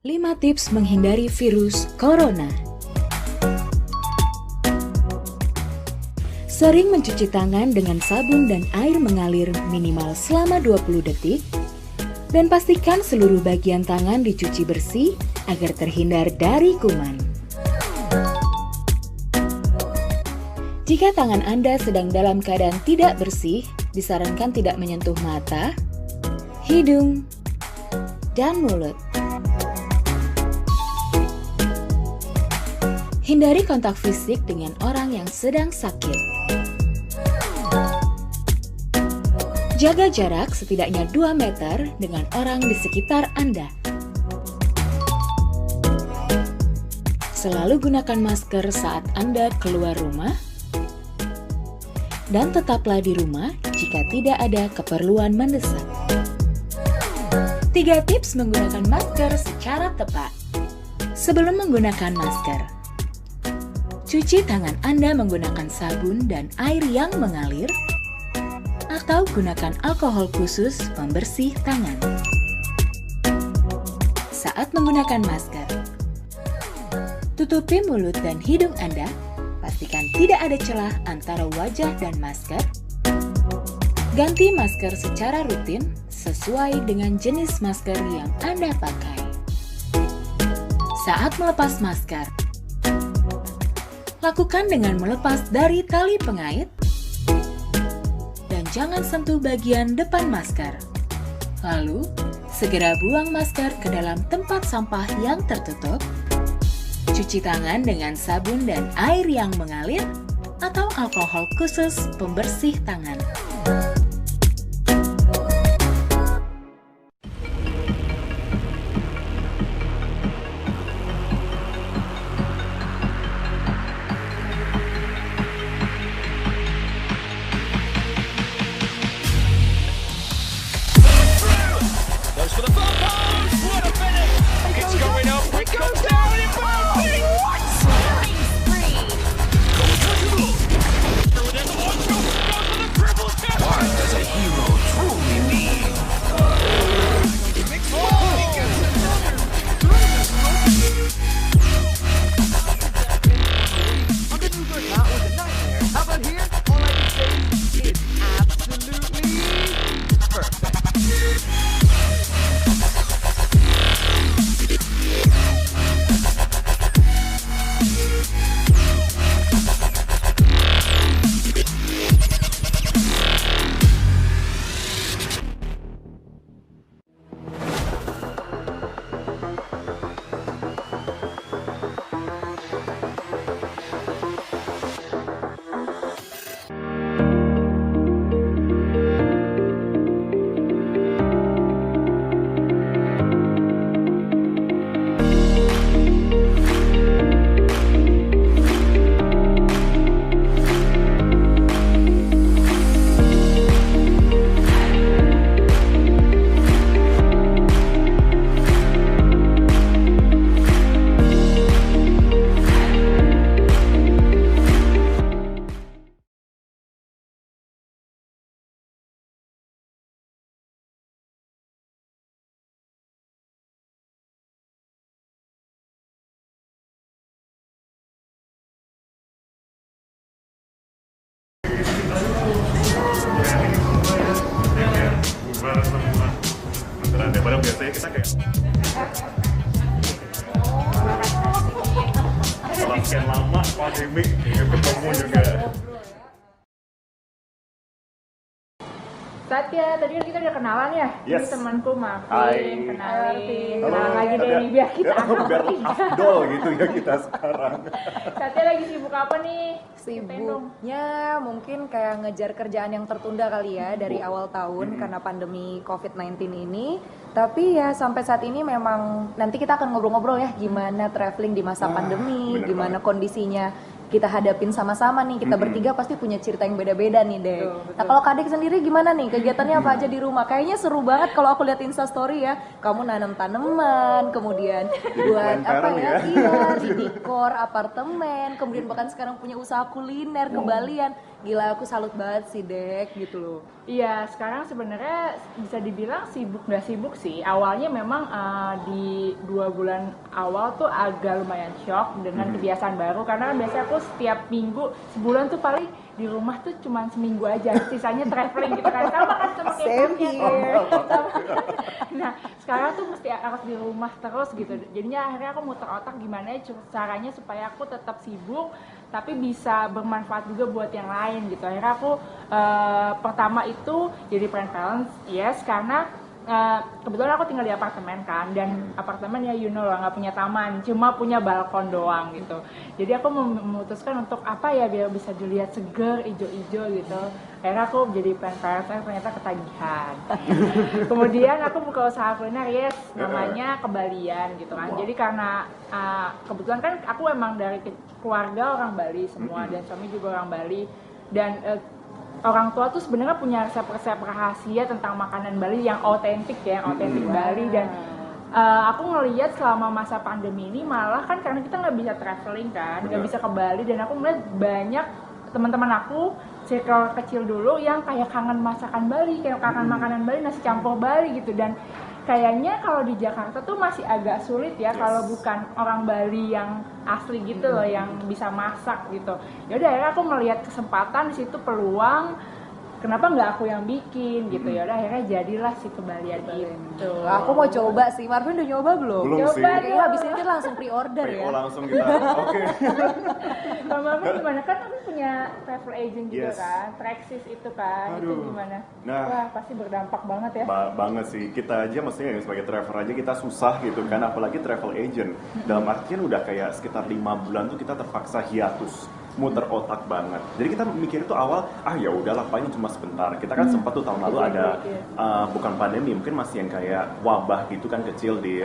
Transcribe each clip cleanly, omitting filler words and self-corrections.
5 tips menghindari virus corona. Sering mencuci tangan dengan sabun dan air mengalir minimal selama 20 detik. Dan pastikan seluruh bagian tangan dicuci bersih agar terhindar dari kuman. Jika tangan Anda sedang dalam keadaan tidak bersih, disarankan tidak menyentuh mata, hidung, dan mulut. Hindari kontak fisik dengan orang yang sedang sakit. Jaga jarak setidaknya 2 meter dengan orang di sekitar Anda. Selalu gunakan masker saat Anda keluar rumah. Dan tetaplah di rumah jika tidak ada keperluan mendesak. 3 tips menggunakan masker secara tepat. Sebelum menggunakan masker, cuci tangan Anda menggunakan sabun dan air yang mengalir, atau gunakan alkohol khusus pembersih tangan. Saat menggunakan masker, tutupi mulut dan hidung Anda. Pastikan tidak ada celah antara wajah dan masker. Ganti masker secara rutin sesuai dengan jenis masker yang Anda pakai. Saat melepas masker, lakukan dengan melepas dari tali pengait dan jangan sentuh bagian depan masker. Lalu, segera buang masker ke dalam tempat sampah yang tertutup. Cuci tangan dengan sabun dan air yang mengalir atau alkohol khusus pembersih tangan. Daripada biasanya kita kayak setelah sekian lama pandemi ketemu juga. Satya, tadi kan kita udah kenalan ya. Yes. Ini temanku Mavin, Hai. kenalin. Halo, Kenalan lagi deh Satya. nih biar kita biar afdol gitu ya kita sekarang. Satya lagi sibuk apa nih? Ceritain dong. Sibuknya mungkin kayak ngejar kerjaan yang tertunda kali ya dari awal tahun karena pandemi COVID-19 ini. Tapi ya sampai saat ini memang nanti kita akan ngobrol-ngobrol ya gimana traveling di masa pandemi, bener gimana banget. kondisinya kita hadapin sama-sama nih. Kita bertiga pasti punya cerita yang beda-beda nih, Dek. Betul. Nah, kalau Kadek sendiri gimana nih? Kegiatannya apa aja di rumah? Kayaknya seru banget kalau aku lihat Insta story ya. Kamu nanam tanaman, kemudian buat apa planter ya? ya. Iya, di dekor apartemen, kemudian bahkan sekarang punya usaha kuliner kebalian. Gila, aku salut banget sih, Dek, gitu loh. Iya, sekarang sebenarnya bisa dibilang sibuk nggak sibuk sih. Awalnya memang di 2 bulan awal tuh agak lumayan shock dengan kebiasaan baru, karena kan biasanya aku setiap minggu sebulan tuh paling di rumah tuh cuma seminggu aja, sisanya traveling gitu kan. Sama kan sama kayak Same kamu. here. Nah, sekarang tuh mesti harus di rumah terus gitu. Jadinya akhirnya aku muter otak gimana ya caranya supaya aku tetap sibuk tapi bisa bermanfaat juga buat yang lain gitu. Akhirnya aku pertama itu jadi parents, yes, karena kebetulan aku tinggal di apartemen kan, dan apartemen ya lah nggak punya taman, cuma punya balkon doang gitu. Jadi aku memutuskan untuk apa ya biar bisa dilihat seger, ijo-ijo gitu. Akhirnya aku jadi parents, ternyata ketagihan. Kemudian aku buka usaha kuliner, yes, namanya Kebalian gitu kan. Jadi karena kebetulan kan aku emang dari keluarga orang Bali semua, dan suami juga orang Bali, dan orang tua tuh sebenarnya punya resep-resep rahasia tentang makanan Bali yang otentik ya, yang otentik Bali. Dan aku ngelihat selama masa pandemi ini malah kan karena kita nggak bisa traveling kan, nggak bisa ke Bali, dan aku melihat banyak teman-teman aku circle kecil dulu yang kayak kangen masakan Bali, kayak kangen makanan Bali, nasi campur Bali gitu. Dan kayaknya kalau di Jakarta tuh masih agak sulit ya kalau bukan orang Bali yang asli gitu loh yang bisa masak gitu. Ya udah akhirnya aku melihat kesempatan di situ, peluang, kenapa nggak aku yang bikin gitu. Ya udah akhirnya jadilah si Kebalian itu. Aku mau coba sih. Marvin udah nyoba belum? Belum sih. Coba Kayaknya habis ini kita langsung pre-order ya. Oh, langsung kita. Oke. Kalau Mami gimana? Kan Mami punya travel agent juga Yes. kan, Traxis itu kan, itu Aduh. gimana? Nah. Wah pasti berdampak banget ya. Banget sih, kita aja maksudnya sebagai traveler aja kita susah gitu kan, apalagi travel agent. Dalam artian udah kayak sekitar 5 bulan tuh kita terpaksa hiatus, muter otak banget. Jadi kita mikir itu awal, ya udahlah paling cuma sebentar. Kita kan sempat tuh tahun lalu ada bukan pandemi, mungkin masih yang kayak wabah gitu kan kecil di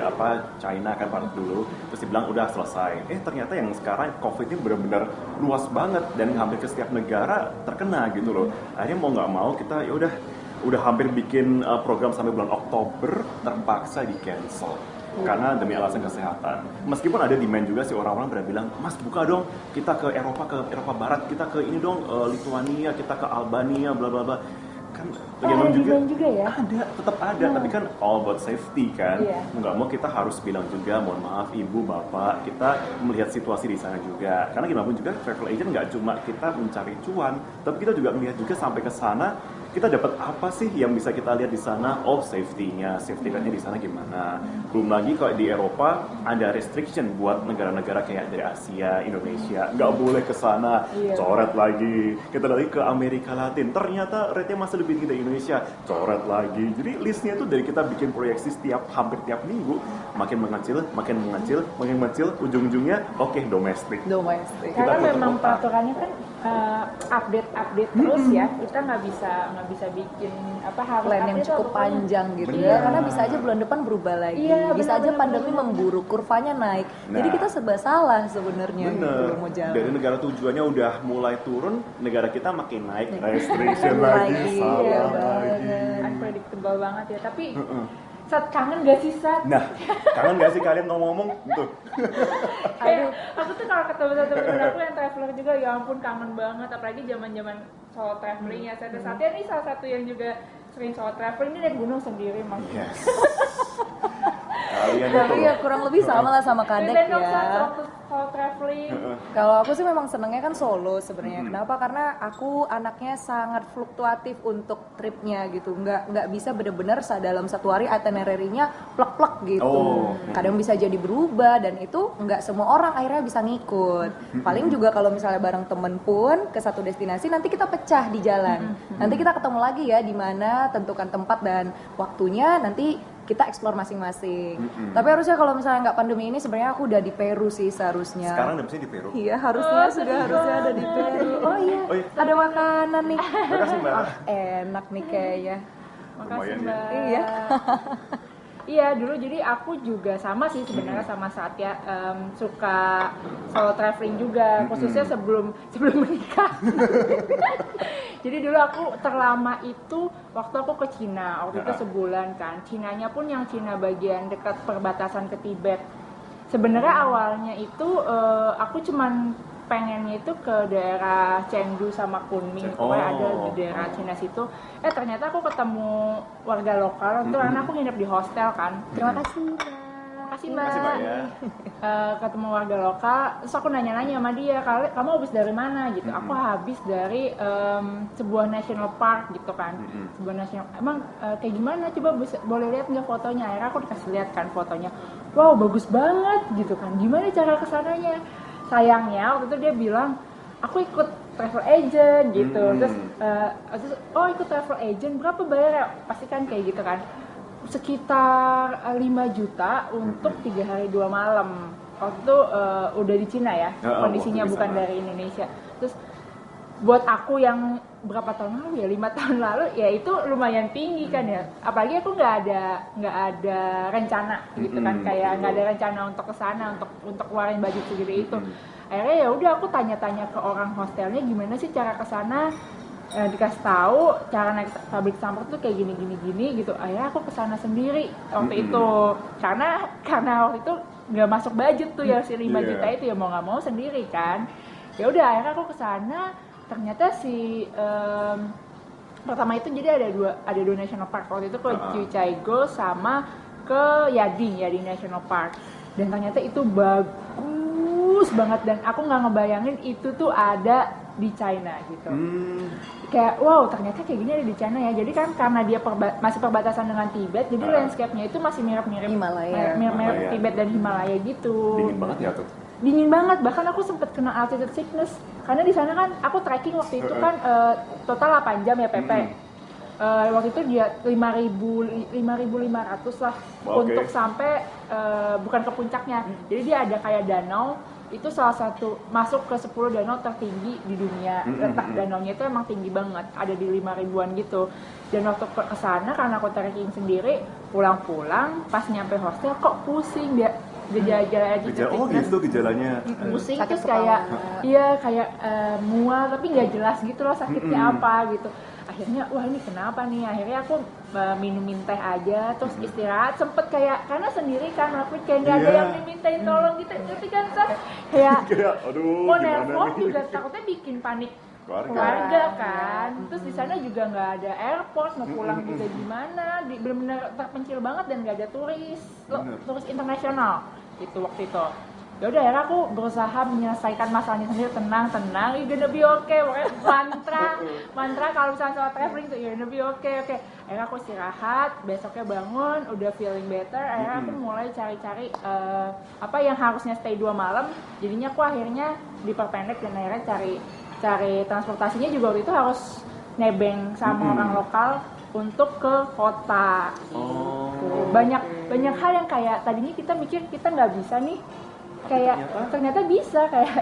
China kan pada dulu. Terus dibilang udah selesai. Ternyata yang sekarang COVID ini benar-benar luas banget dan hampir ke setiap negara terkena gitu loh. Akhirnya mau nggak mau kita ya udah hampir bikin program sampai bulan Oktober, terpaksa di cancel karena demi alasan kesehatan. Meskipun ada demand juga sih, orang-orang pada bilang, Mas buka dong, kita ke Eropa Barat, kita ke ini dong, Lituania, kita ke Albania, bla bla bla. Kan ada demand juga ya? Ada, tetap ada, tapi kan all about safety kan. Nggak mau kita harus bilang juga, mohon maaf ibu, bapak, kita melihat situasi di sana juga. Karena gimana pun juga travel agent nggak cuma kita mencari cuan, tapi kita juga melihat juga sampai ke sana, kita dapat apa sih yang bisa kita lihat di sana? Safety rate-nya di sana gimana? Belum lagi kalau di Eropa ada restriction buat negara-negara kayak dari Asia, Indonesia, nggak boleh ke sana, coret lagi. Kita lagi ke Amerika Latin, ternyata rate-nya masih lebih tinggi dari Indonesia, coret lagi. Jadi listnya itu dari kita bikin proyeksi hampir tiap minggu, makin mengecil, ujung-ujungnya domestik. Karena Kita memang putar otak. peraturannya kan update terus ya, kita nggak bisa bikin harus Plan yang update cukup lah pokoknya. panjang gitu Bener. ya, karena bisa aja bulan depan berubah lagi, Iya, bisa aja benar, pandemi benar. memburuk, kurvanya naik, jadi Nah. kita serba salah sebenarnya gitu Bener, loh, mau jalan. dari negara tujuannya udah mulai turun, negara kita makin naik, restriction lagi, Lagi, salah iya lagi. Unpredictable banget ya, tapi Sat, kangen gak sih Sat? Nah, kangen gak sih kalian ngomong-ngomong? Tuh. Kayak, aku tuh kalau ketemu temen aku yang traveler juga, ya ampun kangen banget, apalagi zaman solo traveling ya. Satya nih salah satu yang juga sering solo traveling, ini naik gunung sendiri mas. Yes. Kalian itu Tapi ya loh. kurang lebih sama lah sama Kadek Ceritain dong, Sat, ya. waktu solo traveling. Kalau aku sih memang senengnya kan solo sebenarnya. Kenapa? Karena aku anaknya sangat fluktuatif untuk tripnya gitu. Nggak bisa bener-bener dalam satu hari itinerary-nya plek-plek gitu. Oh. Kadang bisa jadi berubah dan itu nggak semua orang akhirnya bisa ngikut. Paling juga kalau misalnya bareng temen pun ke satu destinasi nanti kita pecah di jalan. Nanti kita ketemu lagi ya di mana, tentukan tempat dan waktunya, nanti kita explore masing-masing. Tapi harusnya kalau misalnya nggak pandemi ini sebenarnya aku udah di Peru sih seharusnya. Sekarang dapetnya di Peru. Iya, harusnya harusnya ada di Peru. Oh iya, Oh iya. ada makanan nih. Makasih Mbak. Enak nih kayaknya. Makasih Lumayan ya. mbak. Iya. Iya, dulu jadi aku juga sama sih sebenarnya sama Satya, suka solo traveling juga, khususnya sebelum menikah. Jadi dulu aku terlama itu waktu aku ke Cina, waktu itu sebulan kan. Cinanya pun yang Cina bagian dekat perbatasan ke Tibet. Sebenarnya awalnya itu aku cuman pengennya itu ke daerah Chengdu sama Kunming, pokoknya ada di daerah Cina situ. Ternyata aku ketemu warga lokal, itu karena aku nginep di hostel kan. Terima kasih Mbak. Ketemu warga lokal, terus aku nanya-nanya sama dia, kamu habis dari mana gitu. Aku habis dari sebuah national park gitu kan. Sebuah national, emang kayak gimana? Coba boleh lihat nggak fotonya? Akhirnya aku dikasih lihat kan fotonya. Wow, bagus banget gitu kan. Gimana cara kesananya? Sayangnya waktu itu dia bilang aku ikut travel agent gitu. Terus ikut travel agent berapa bayar? Pasti kan kayak gitu kan. Sekitar 5 juta untuk 3 hari 2 malam. Waktu itu udah di Cina ya, kondisinya bukan dari Indonesia. Terus buat aku yang berapa tahun lalu ya, 5 tahun lalu ya itu lumayan tinggi kan ya. Apalagi aku nggak ada rencana gitu kan, kayak nggak ada rencana untuk kesana, untuk keluarin budget segede itu. Akhirnya ya udah aku tanya-tanya ke orang hostelnya gimana sih cara kesana. Dikasih tahu cara naik public transport tuh kayak gini gitu. Akhirnya aku kesana sendiri waktu itu karena waktu itu nggak masuk budget tuh ya si 5 juta itu, ya mau nggak mau sendiri kan. Ya udah akhirnya aku kesana. Ternyata pertama itu jadi ada dua national park waktu itu, ke Jiuzhaigou sama ke Yading National Park, dan ternyata itu bagus banget dan aku nggak ngebayangin itu tuh ada di China gitu. Kayak wow, ternyata kayak gini ada di China ya. Jadi kan karena dia masih perbatasan dengan Tibet, jadi landscape-nya itu masih mirip-mirip mirip Tibet dan Himalaya gitu. Dingin banget ya tuh. Dingin banget, bahkan aku sempet kena altitude sickness karena di sana kan aku trekking waktu itu kan total 8 jam ya PP. Waktu itu dia 5.500 lah untuk sampai bukan ke puncaknya. Jadi dia ada kayak danau, itu salah satu masuk ke 10 danau tertinggi di dunia. Letak danaunya itu emang tinggi banget, ada di 5.000-an gitu. Dan waktu ke sana karena aku trekking sendiri, pulang-pulang pas nyampe hostel kok pusing dia. Gejala gitu gejalanya. Pusing terus kayak kayak mual tapi nggak jelas gitu loh sakitnya apa gitu. Akhirnya wah ini kenapa nih, akhirnya aku minumin teh aja terus istirahat, sempet kayak karena sendiri kan aku kayak nggak ada yang dimintain tolong gitu, tapi kan kayak mau nelpon juga takutnya bikin panik keluarga kan. Terus di sana juga nggak ada airport, mau pulang juga gimana, benar-benar terpencil banget dan nggak ada turis internasional itu waktu itu. Ya udah akhirnya aku berusaha menyelesaikan masalahnya sendiri, tenang, you're gonna be okay, pokoknya mantra kalau misalnya soal traveling tuh you're gonna be okay. Akhirnya aku istirahat, besoknya bangun udah feeling better. Akhirnya aku mulai cari-cari apa yang harusnya stay 2 malam, jadinya aku akhirnya diperpendek dan akhirnya cari transportasinya juga waktu itu harus nebeng sama orang lokal untuk ke kota. Banyak hal yang kayak tadinya kita mikir kita nggak bisa nih, kayak ternyata bisa, kayak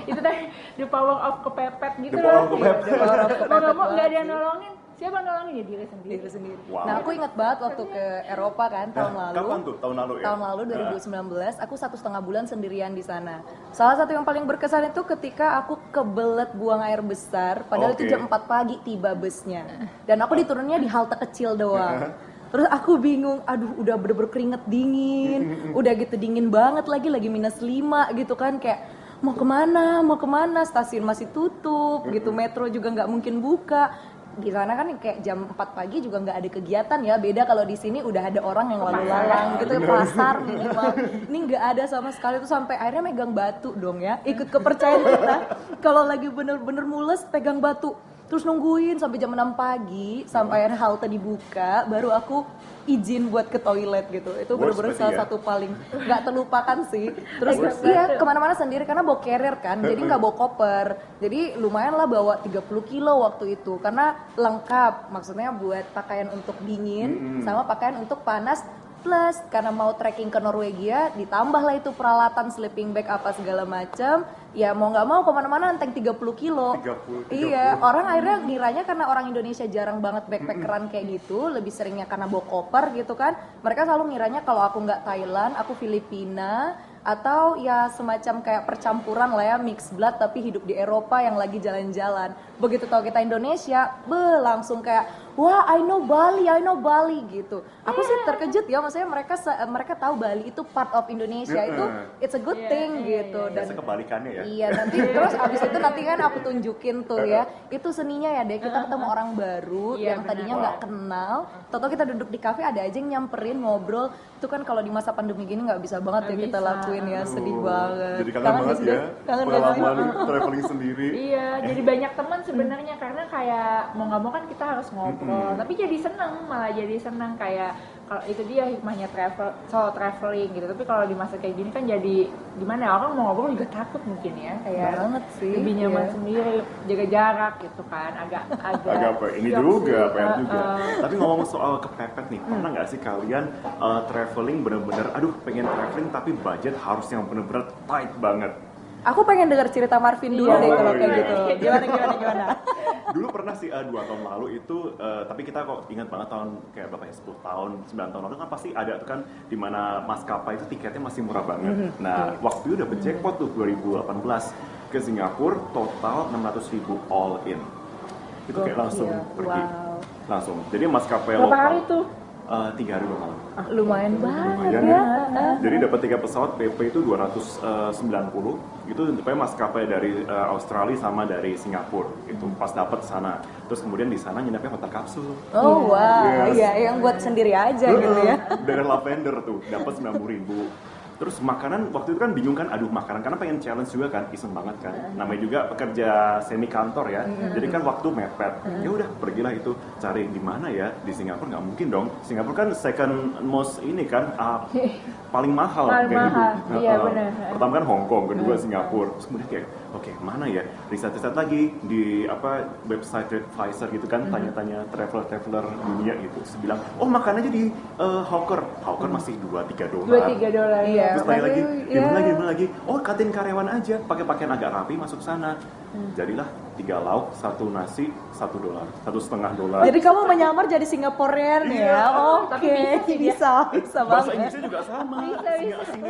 itu tadi the power of kepepet gitu loh. Mau nggak ada yang nolongin, siapa nolongin ya diri sendiri. Wow. Nah aku ingat banget waktu ke Eropa kan tahun lalu. Kapan tuh? Tahun lalu ya? Tahun lalu 2019, aku 1,5 bulan sendirian di sana. Salah satu yang paling berkesan itu ketika aku kebelet buang air besar, padahal itu jam 4 pagi tiba busnya. Dan aku diturunnya di halte kecil doang. Terus aku bingung, aduh udah bener-bener keringet dingin, udah gitu dingin banget lagi -5 gitu kan, kayak mau kemana, stasiun masih tutup gitu, metro juga nggak mungkin buka. Di sana kan kayak jam 4 pagi juga nggak ada kegiatan ya, beda kalau di sini udah ada orang yang lalu lalang gitu, pasar minimal. Ini nggak ada sama sekali, tuh sampai akhirnya megang batu dong ya, ikut kepercayaan kita kalau lagi bener-bener mules pegang batu. Terus nungguin sampai jam 6 pagi sampai halte dibuka, baru aku izin buat ke toilet gitu. Itu bener-bener salah satu paling nggak terlupakan sih. Terus kemana-mana sendiri karena bawa carrier kan, jadi nggak bawa koper. Jadi lumayan lah bawa 30 kilo waktu itu karena lengkap, maksudnya buat pakaian untuk dingin sama pakaian untuk panas plus karena mau trekking ke Norwegia ditambahlah itu peralatan sleeping bag apa segala macam. Ya mau nggak mau kemana-mana enteng 30 kilo. 30. Iya, orang akhirnya ngiranya karena orang Indonesia jarang banget backpackeran kayak gitu, lebih seringnya karena bawa koper gitu kan. Mereka selalu ngiranya kalau aku nggak Thailand, aku Filipina, atau ya semacam kayak percampuran lah ya, mixed blood tapi hidup di Eropa yang lagi jalan-jalan. Begitu tahu kita Indonesia, langsung kayak wah I know Bali gitu. Aku sih terkejut ya, maksudnya mereka tahu Bali itu part of Indonesia, itu it's a good thing gitu. Dan Biasa kebalikannya ya. iya, nanti terus abis itu nanti kan aku tunjukin tuh ya, itu seninya ya deh, kita ketemu orang baru Iya, yang tadinya nggak kenal, tau kita duduk di kafe ada aja yang nyamperin ngobrol, itu kan kalau di masa pandemi gini nggak bisa banget ya kita lakuin ya, sedih banget. Jadi kangen banget gak sih, ya, Dek? Kangen gak sih? pengalaman traveling sendiri. Iya, jadi banyak teman sebenarnya karena kayak mau nggak mau kan kita harus ngobrol, tapi jadi seneng, malah jadi seneng kayak kalau itu dia hikmahnya solo traveling gitu. Tapi kalau di masa kayak gini kan jadi gimana ya, orang mau ngobrol juga takut mungkin ya, kayak Banget sih, lebih nyaman iya. sendiri, jaga jarak gitu kan, agak Agak ini siap juga, sih. PR juga. Tapi ngomong soal kepepet nih, pernah nggak sih kalian traveling bener-bener, aduh pengen traveling tapi budget harus yang bener-bener tight banget? Aku pengen denger cerita Marvin dulu Iya, deh kalau kayak iya. gitu. Gimana? Dulu pernah sih 2 tahun lalu itu, tapi kita kok ingat banget tahun kayak berapa ya, 10 tahun, 9 tahun lalu kan pasti ada tuh kan di mana maskapai itu tiketnya masih murah banget. Nah, waktu itu udah jackpot tuh 2018 ke Singapura, total 600.000 all in. Itu kayak langsung pergi. Wow. Langsung. Jadi maskapai Berapa lokal. hari tuh? 3 hari 2 malam. Lumayan banget Lumayan ya. Jadi dapat 3 pesawat PP itu 290. Itu pokoknya maskapai dari Australia sama dari Singapura. Itu pas dapat sana. Terus kemudian di sana nginepnya hotel kapsul. Oh wow, Yes. iya yang buat sendiri aja gitu ya. Dari Lavender tuh dapat 90.000. Terus makanan waktu itu kan bingung kan, aduh makanan karena pengen challenge juga kan, iseng banget kan. Namanya juga pekerja semi kantor ya. Jadi kan waktu mepet. Ya udah pergilah itu cari di mana ya, di Singapura nggak mungkin dong. Singapura kan second most ini kan paling mahal. Paling kayak mahal, gitu. iya benar. Pertama kan Hong Kong, kedua Singapura. Terus kemudian kayak oke, mana ya? Riset lagi di website TripAdvisor gitu kan, tanya-tanya traveler dunia gitu. Terus bilang, "Oh, makan aja di Hawker." Hawker masih $2-3. $2-3 Iya. Terus tanya lagi, Masih, di mana ya. lagi? Oh, kantin karyawan aja, pakai pakaian agak rapi masuk sana. Jadilah 3 lauk, 1 nasi, $1, $1,5. Jadi kamu menyamar jadi Singaporean Iya. ya? Tapi Oke, bisa sih dia. bisa Bahasa banget. Inggrisnya juga sama. Bisa.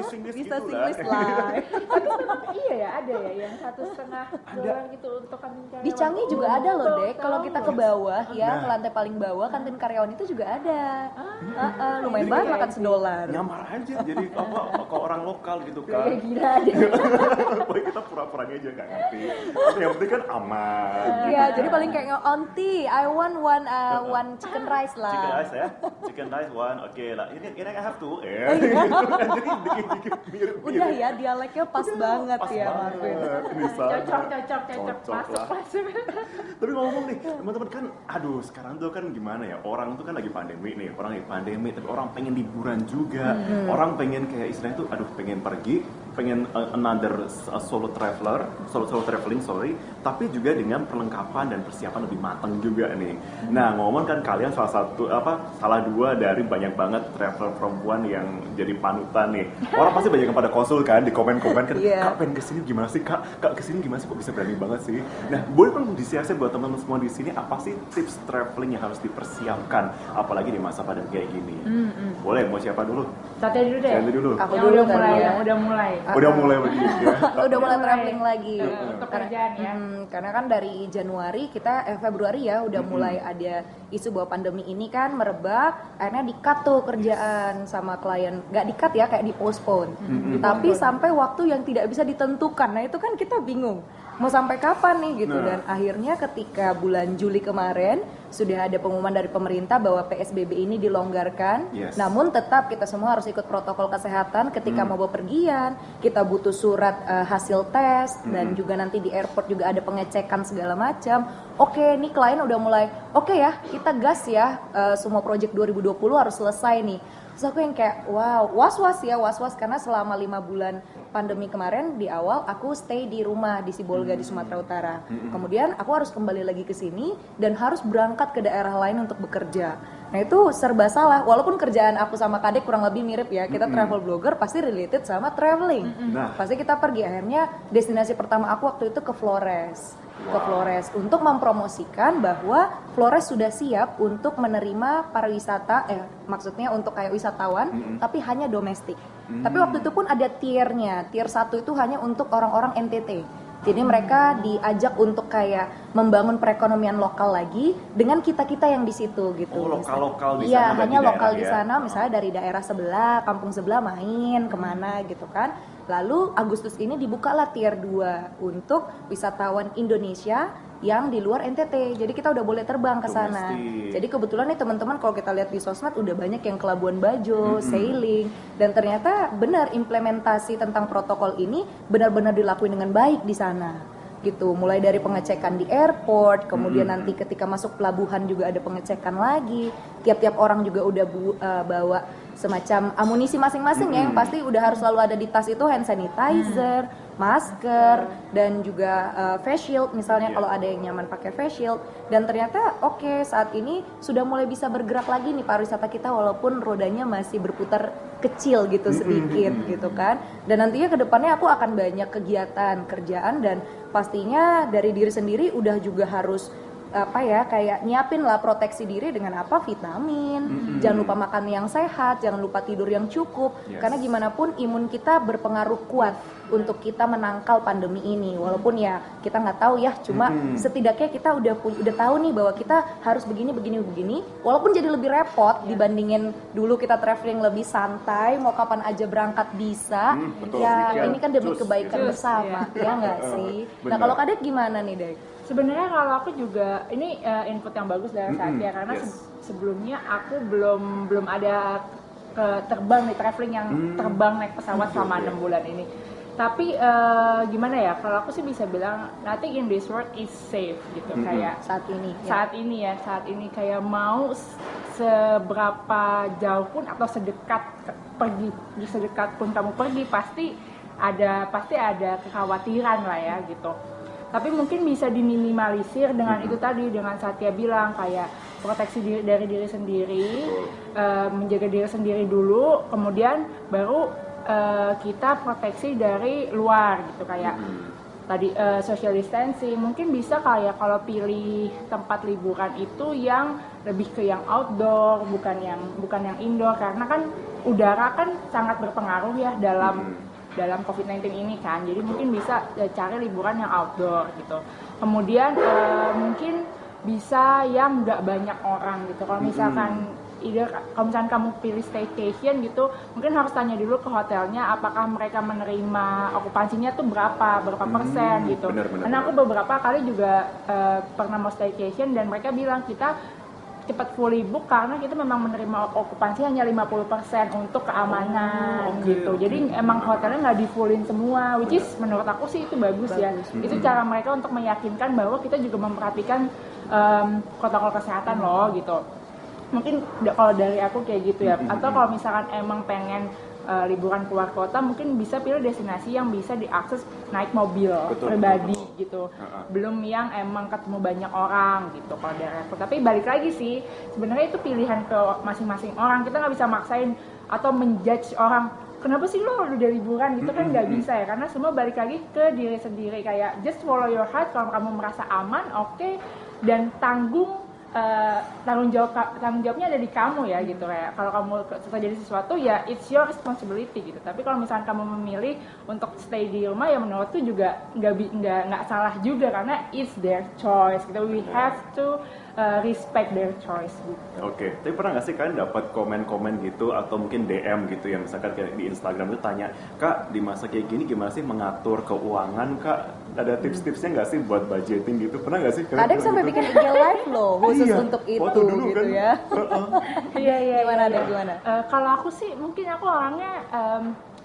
Singlish Bisa gitu Singlish lah. lah. Tapi memang iya ya, ada ya yang $1,5 gitu untuk kantin karyawan. Di Changi juga ada loh, Dek. Kalau kita ke bawah ya, Nah. ke lantai paling bawah kantin karyawan itu juga ada. Lumayan Jadi banget kayak makan $1. Nyamar aja, jadi ke orang lokal gitu Kayak kan. gila deh. Pokoknya kita pura-puranya aja nggak ngerti. Tapi yang penting kan aman. Iya, jadi paling kayak auntie, I want one chicken rice lah. Chicken rice ya, chicken rice one, oke lah. Ini I have to, Jadi dikit-dikit mirip-mirip. Udah ya, dialeknya pas banget Pas ya, banget. Marvin. Ini sana. Cocok. lah. Masuk. Tapi ngomong nih, teman-teman kan, aduh sekarang tuh kan gimana ya, orang tuh kan lagi pandemi nih, orang lagi pandemi, tapi orang pengen liburan juga, orang pengen kayak istilahnya tuh, aduh pengen pergi, pengen another solo traveling, tapi juga dengan perlengkapan dan persiapan lebih matang juga nih. Nah ngomong kan kalian salah dua dari banyak banget traveler perempuan yang jadi panutan nih. Orang pasti banyak yang pada konsul kan di komen-komen kan, Iya. Kak pengen kesini gimana sih kak kesini gimana sih kok bisa berani banget sih. Nah boleh kan disiasat buat teman-teman semua di sini apa sih tips traveling yang harus dipersiapkan apalagi di masa pandemi kayak gini. Boleh, mau siapa dulu? Sate dulu deh. Sate dulu. Aku Yang dulu udah kali mulai, ya. yang udah mulai. Udah mulai begini ya. Udah mulai traveling lagi. Untuk kerjaan ya. Karena kan dari Januari Februari ya udah mulai ada isu bahwa pandemi ini kan merebak, akhirnya di-cut tuh kerjaan sama klien. Nggak di-cut ya, kayak di-postpone. Tapi sampai waktu yang tidak bisa ditentukan. Nah itu kan kita bingung mau sampai kapan nih gitu. Nah. Dan akhirnya ketika bulan Juli kemarin sudah ada pengumuman dari pemerintah bahwa PSBB ini dilonggarkan. Yes. Namun tetap kita semua harus ikut protokol kesehatan ketika mau bepergian. Kita butuh surat hasil tes dan juga nanti di airport juga ada pengecekan segala macam. Oke, nih klien udah mulai oke ya, kita gas ya, semua project 2020 harus selesai nih. Terus aku yang kayak wow, was-was karena selama 5 bulan pandemi kemarin di awal aku stay di rumah di Sibolga di Sumatera Utara. Kemudian aku harus kembali lagi ke sini dan harus berangkat ke daerah lain untuk bekerja. Nah itu serba salah, walaupun kerjaan aku sama Kadek kurang lebih mirip ya, kita travel blogger pasti related sama traveling. Nah. Pasti kita pergi, akhirnya destinasi pertama aku waktu itu ke Flores. Ke Flores untuk mempromosikan bahwa Flores sudah siap untuk menerima pariwisata, maksudnya untuk kayak wisatawan, tapi hanya domestik. Tapi waktu itu pun ada tiernya, tier 1 itu hanya untuk orang-orang NTT. Jadi mereka diajak untuk kayak membangun perekonomian lokal lagi dengan kita-kita yang di situ gitu. Oh, lokal-lokal di sana. Iya, berarti hanya lokal daerah di ya? sana, misalnya dari daerah sebelah, kampung sebelah main kemana gitu kan. Lalu Agustus ini dibukalah tier 2 untuk wisatawan Indonesia yang di luar NTT. Jadi kita udah boleh terbang ke sana. Domestik. Jadi kebetulan nih teman-teman kalau kita lihat di sosmed udah banyak yang ke Labuan Bajo, sailing, dan ternyata benar implementasi tentang protokol ini benar-benar dilakuin dengan baik di sana. Gitu, mulai dari pengecekan di airport, kemudian nanti ketika masuk pelabuhan juga ada pengecekan lagi. Tiap-tiap orang juga udah bawa semacam amunisi masing-masing ya, yang pasti udah harus selalu ada di tas itu hand sanitizer, masker, dan juga face shield misalnya kalau ada yang nyaman pakai face shield. Dan ternyata oke, saat ini sudah mulai bisa bergerak lagi nih pariwisata kita walaupun rodanya masih berputar kecil gitu sedikit gitu kan. Dan nantinya ke depannya aku akan banyak kegiatan kerjaan dan pastinya dari diri sendiri udah juga harus kayak nyiapin lah proteksi diri dengan vitamin, jangan lupa makan yang sehat, jangan lupa tidur yang cukup, karena gimana pun imun kita berpengaruh kuat untuk kita menangkal pandemi ini, walaupun ya kita nggak tahu ya, cuma setidaknya kita udah tahu nih bahwa kita harus begini, walaupun jadi lebih repot dibandingin dulu kita traveling lebih santai, mau kapan aja berangkat bisa, betul, ya demikian. ini kan demi kebaikan Cus, bersama, ya nggak sih? Nah Benar. kalau Kadek gimana nih Dek? Sebenarnya kalau aku juga ini input yang bagus dari Satya karena sebelumnya aku belum ada terbang nih traveling yang terbang naik pesawat selama 6 bulan ini. Tapi gimana ya? Kalau aku sih bisa bilang nothing in this world is safe gitu kayak Saat ini ya. saat ini kayak mau seberapa jauh pun atau sedekat pun kamu pergi pasti ada kekhawatiran lah ya gitu. Tapi mungkin bisa diminimalisir dengan itu tadi, dengan Satya bilang kayak proteksi dari diri sendiri, menjaga diri sendiri dulu, kemudian baru kita proteksi dari luar gitu kayak tadi social distancing. Mungkin bisa kayak kalau pilih tempat liburan itu yang lebih ke yang outdoor, bukan yang indoor, karena kan udara kan sangat berpengaruh ya dalam COVID-19 ini kan, jadi mungkin bisa cari liburan yang outdoor gitu. Kemudian mungkin bisa yang nggak banyak orang gitu. Kalau misalkan kalau misalkan kamu pilih staycation gitu, mungkin harus tanya dulu ke hotelnya apakah mereka menerima okupansinya tuh berapa persen gitu. Karena aku beberapa kali juga pernah mau staycation dan mereka bilang kita cepat fully book karena kita memang menerima okupansi hanya 50% untuk keamanan gitu. Jadi emang hotelnya nggak di fullin semua, which is menurut aku sih itu bagus ya. Itu cara mereka untuk meyakinkan bahwa kita juga memperhatikan protokol kesehatan loh gitu. Mungkin kalau dari aku kayak gitu ya. Atau kalau misalkan emang pengen liburan keluar kota, mungkin bisa pilih destinasi yang bisa diakses naik mobil pribadi gitu. Belum yang emang ketemu banyak orang gitu kalau dari aku. Tapi balik lagi sih, sebenarnya itu pilihan ke masing-masing orang. Kita nggak bisa maksain atau menjudge orang. Kenapa sih lo udah liburan gitu kan nggak bisa ya, karena semua balik lagi ke diri sendiri. Kayak just follow your heart. Kalau kamu merasa aman, oke, dan tanggung jawabnya ada di kamu ya gitu. Kayak kalau kamu terjadi sesuatu ya it's your responsibility gitu. Tapi kalau misalnya kamu memilih untuk stay di rumah ya menurutku juga nggak salah juga karena it's their choice gitu. We have to respect their choice gitu. Oke, tapi pernah nggak sih kalian dapat komen-komen gitu atau mungkin DM gitu ya, misalkan kayak di Instagram itu tanya, Kak di masa kayak gini gimana sih mengatur keuangan Kak? Ada tips-tipsnya nggak sih buat budgeting gitu? Pernah nggak sih? Kadang sampai bikin IG live loh khusus untuk itu foto dulu, gitu kan? ya. Iya. Gimana? Kalau aku sih mungkin aku orangnya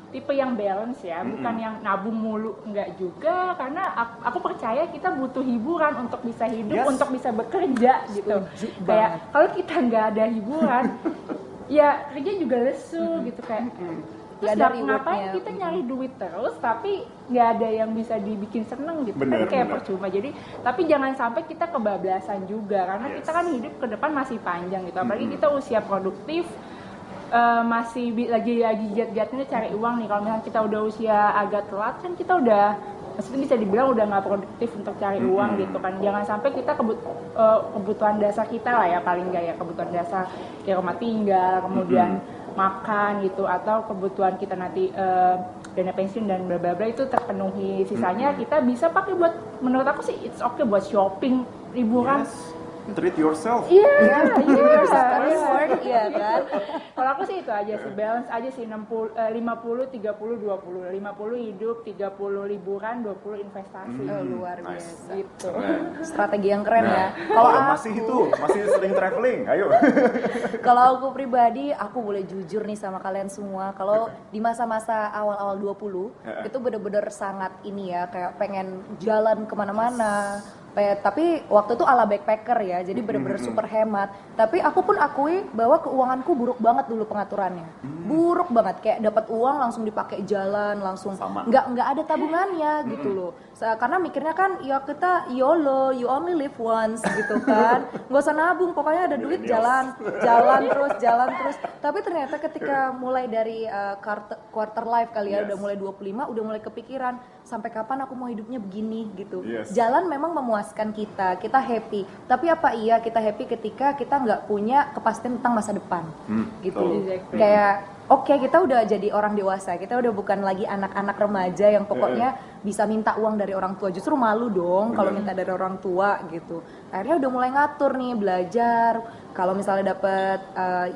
tipe yang balance ya, bukan yang nabung mulu, enggak juga, karena aku percaya kita butuh hiburan untuk bisa hidup, untuk bisa bekerja gitu. Kayak kalau kita nggak ada hiburan, ya kerja juga lesu gitu kayak. Terus ada ngapain rewardnya. kita nyari duit terus tapi nggak ada yang bisa dibikin seneng gitu. Bener, Kan kayak bener. percuma. Jadi tapi jangan sampai kita kebablasan juga karena Yes. kita kan hidup ke depan masih panjang gitu. Apalagi kita usia produktif, masih lagi giat-giatnya cari uang nih. Kalau misalnya kita udah usia agak telat kan kita udah maksudnya bisa dibilang udah nggak produktif untuk cari uang gitu kan. Jangan sampai kita kebutuhan dasar kita lah ya, paling nggak ya, kebutuhan dasar kayak rumah tinggal, kemudian makan gitu, atau kebutuhan kita nanti dana pensiun dan bla bla bla itu terpenuhi. Sisanya kita bisa pakai buat, menurut aku sih it's okay buat shopping, liburan. Yes. Treat yourself. Iya, iya. Reward, iya kan? Kalau aku sih itu aja sih, balance aja sih 50 30 20. 50 hidup, 30 liburan, 20 investasi. Luar Nice. biasa. Gitu. Keren. Strategi yang keren ya. Kalau masih sering traveling, ayo. Kalau aku pribadi, aku boleh jujur nih sama kalian semua. Kalau di masa-masa awal-awal 20, itu bener-bener sangat ini ya, kayak pengen jalan kemana-mana. Tapi waktu itu ala backpacker ya, jadi bener-bener super hemat. Tapi aku pun akui bahwa keuanganku buruk banget dulu pengaturannya. Buruk banget, kayak dapat uang langsung dipakai jalan, langsung Sama. nggak ada tabungannya gitu loh. Karena mikirnya kan ya kita YOLO, you only live once gitu kan. Nggak usah nabung, pokoknya ada duit jalan terus. Tapi ternyata ketika mulai dari quarter life kali ya, Yes. udah mulai 25, udah mulai kepikiran sampai kapan aku mau hidupnya begini gitu. Yes. Jalan memang memuaskan kita happy. Tapi apa iya kita happy ketika kita nggak punya kepastian tentang masa depan gitu. Exactly. Kayak oke, kita udah jadi orang dewasa, kita udah bukan lagi anak-anak remaja yang pokoknya bisa minta uang dari orang tua. Justru malu dong kalau minta dari orang tua gitu. Akhirnya udah mulai ngatur nih, belajar. Kalau misalnya dapet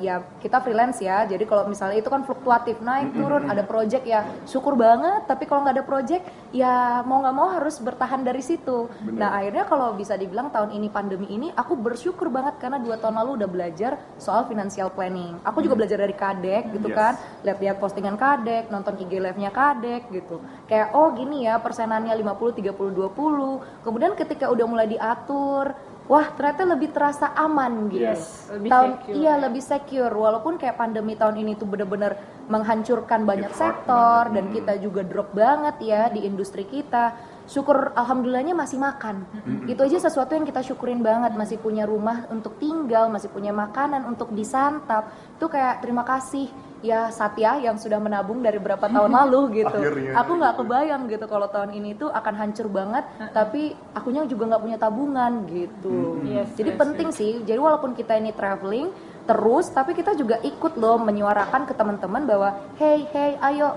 ya kita freelance ya, jadi kalau misalnya itu kan fluktuatif, naik turun, ada project ya syukur banget. Tapi kalau nggak ada project ya mau nggak mau harus bertahan dari situ. Nah akhirnya kalau bisa dibilang tahun ini pandemi ini aku bersyukur banget karena 2 tahun lalu udah belajar soal financial planning. Aku juga belajar dari Kadek gitu Yes. kan, lihat-lihat postingan Kadek, nonton IG live-nya Kadek gitu. Kayak oh gini ya persenannya 50 30 20. Kemudian ketika udah mulai diatur, wah ternyata lebih terasa aman gitu. Yes, lebih secure. Iya, lebih secure. Walaupun kayak pandemi tahun ini tuh bener-bener menghancurkan banyak Hit hard sektor banget. dan kita juga drop banget ya di industri kita. Syukur alhamdulillahnya masih makan. Itu aja sesuatu yang kita syukurin banget, masih punya rumah untuk tinggal, masih punya makanan untuk disantap. Itu kayak terima kasih ya Satya yang sudah menabung dari berapa tahun lalu gitu. Akhirnya. Aku nggak kebayang gitu kalau tahun ini tuh akan hancur banget, tapi akunya juga nggak punya tabungan gitu. Yes, Jadi yes, penting sih. Jadi walaupun kita ini traveling terus, tapi kita juga ikut loh menyuarakan ke teman-teman bahwa hey ayo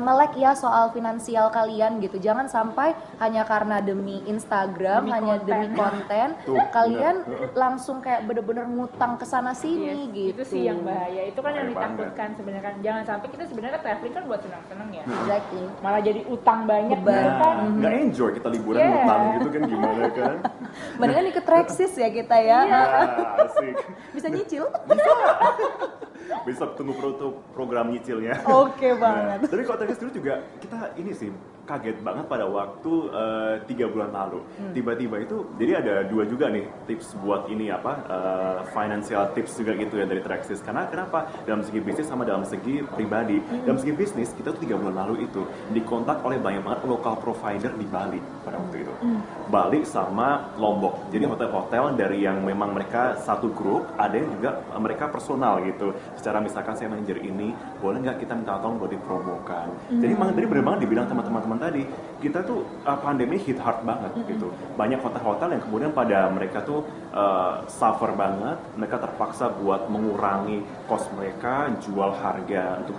melek ya soal finansial kalian gitu. Jangan sampai hanya karena demi Instagram, demi konten Tuh, kalian bener. langsung kayak bener-bener ngutang ke sana sini Yes, gitu. itu sih yang bahaya. Itu kan yang Bahaya ditakutkan sebenarnya. Jangan sampai kita sebenarnya traveling kan buat senang-senang ya. Exactly. Malah jadi utang banyak Beban. gitu kan. Nggak enjoy kita liburan Yeah. ngutang gitu kan gimana kan? Mendingan ikut Traxxas ya kita ya. Ya, asik. Bisa nyicil. Bisa tunggu program nyicilnya. Oke Nah, banget. tapi kalau tadi dulu juga kita ini sih kaget banget pada waktu 3 bulan lalu. Tiba-tiba itu jadi ada 2 juga nih tips buat ini financial tips juga gitu ya dari Traxxas. Karena kenapa? Dalam segi bisnis sama dalam segi pribadi. Dalam segi bisnis kita tuh 3 bulan lalu itu dikontak oleh banyak banget lokal provider di Bali pada waktu itu. Bali sama Lombok. Jadi hotel-hotel dari yang memang mereka satu grup, ada yang juga mereka personal gitu. Secara misalkan saya manajer ini, boleh nggak kita minta tolong buat dipromokan. Jadi memang tadi benar banget dibilang teman-teman tadi, kita tuh pandemi hit hard banget gitu. Banyak hotel-hotel yang kemudian pada mereka tuh suffer banget, mereka terpaksa buat mengurangi cost mereka, jual harga untuk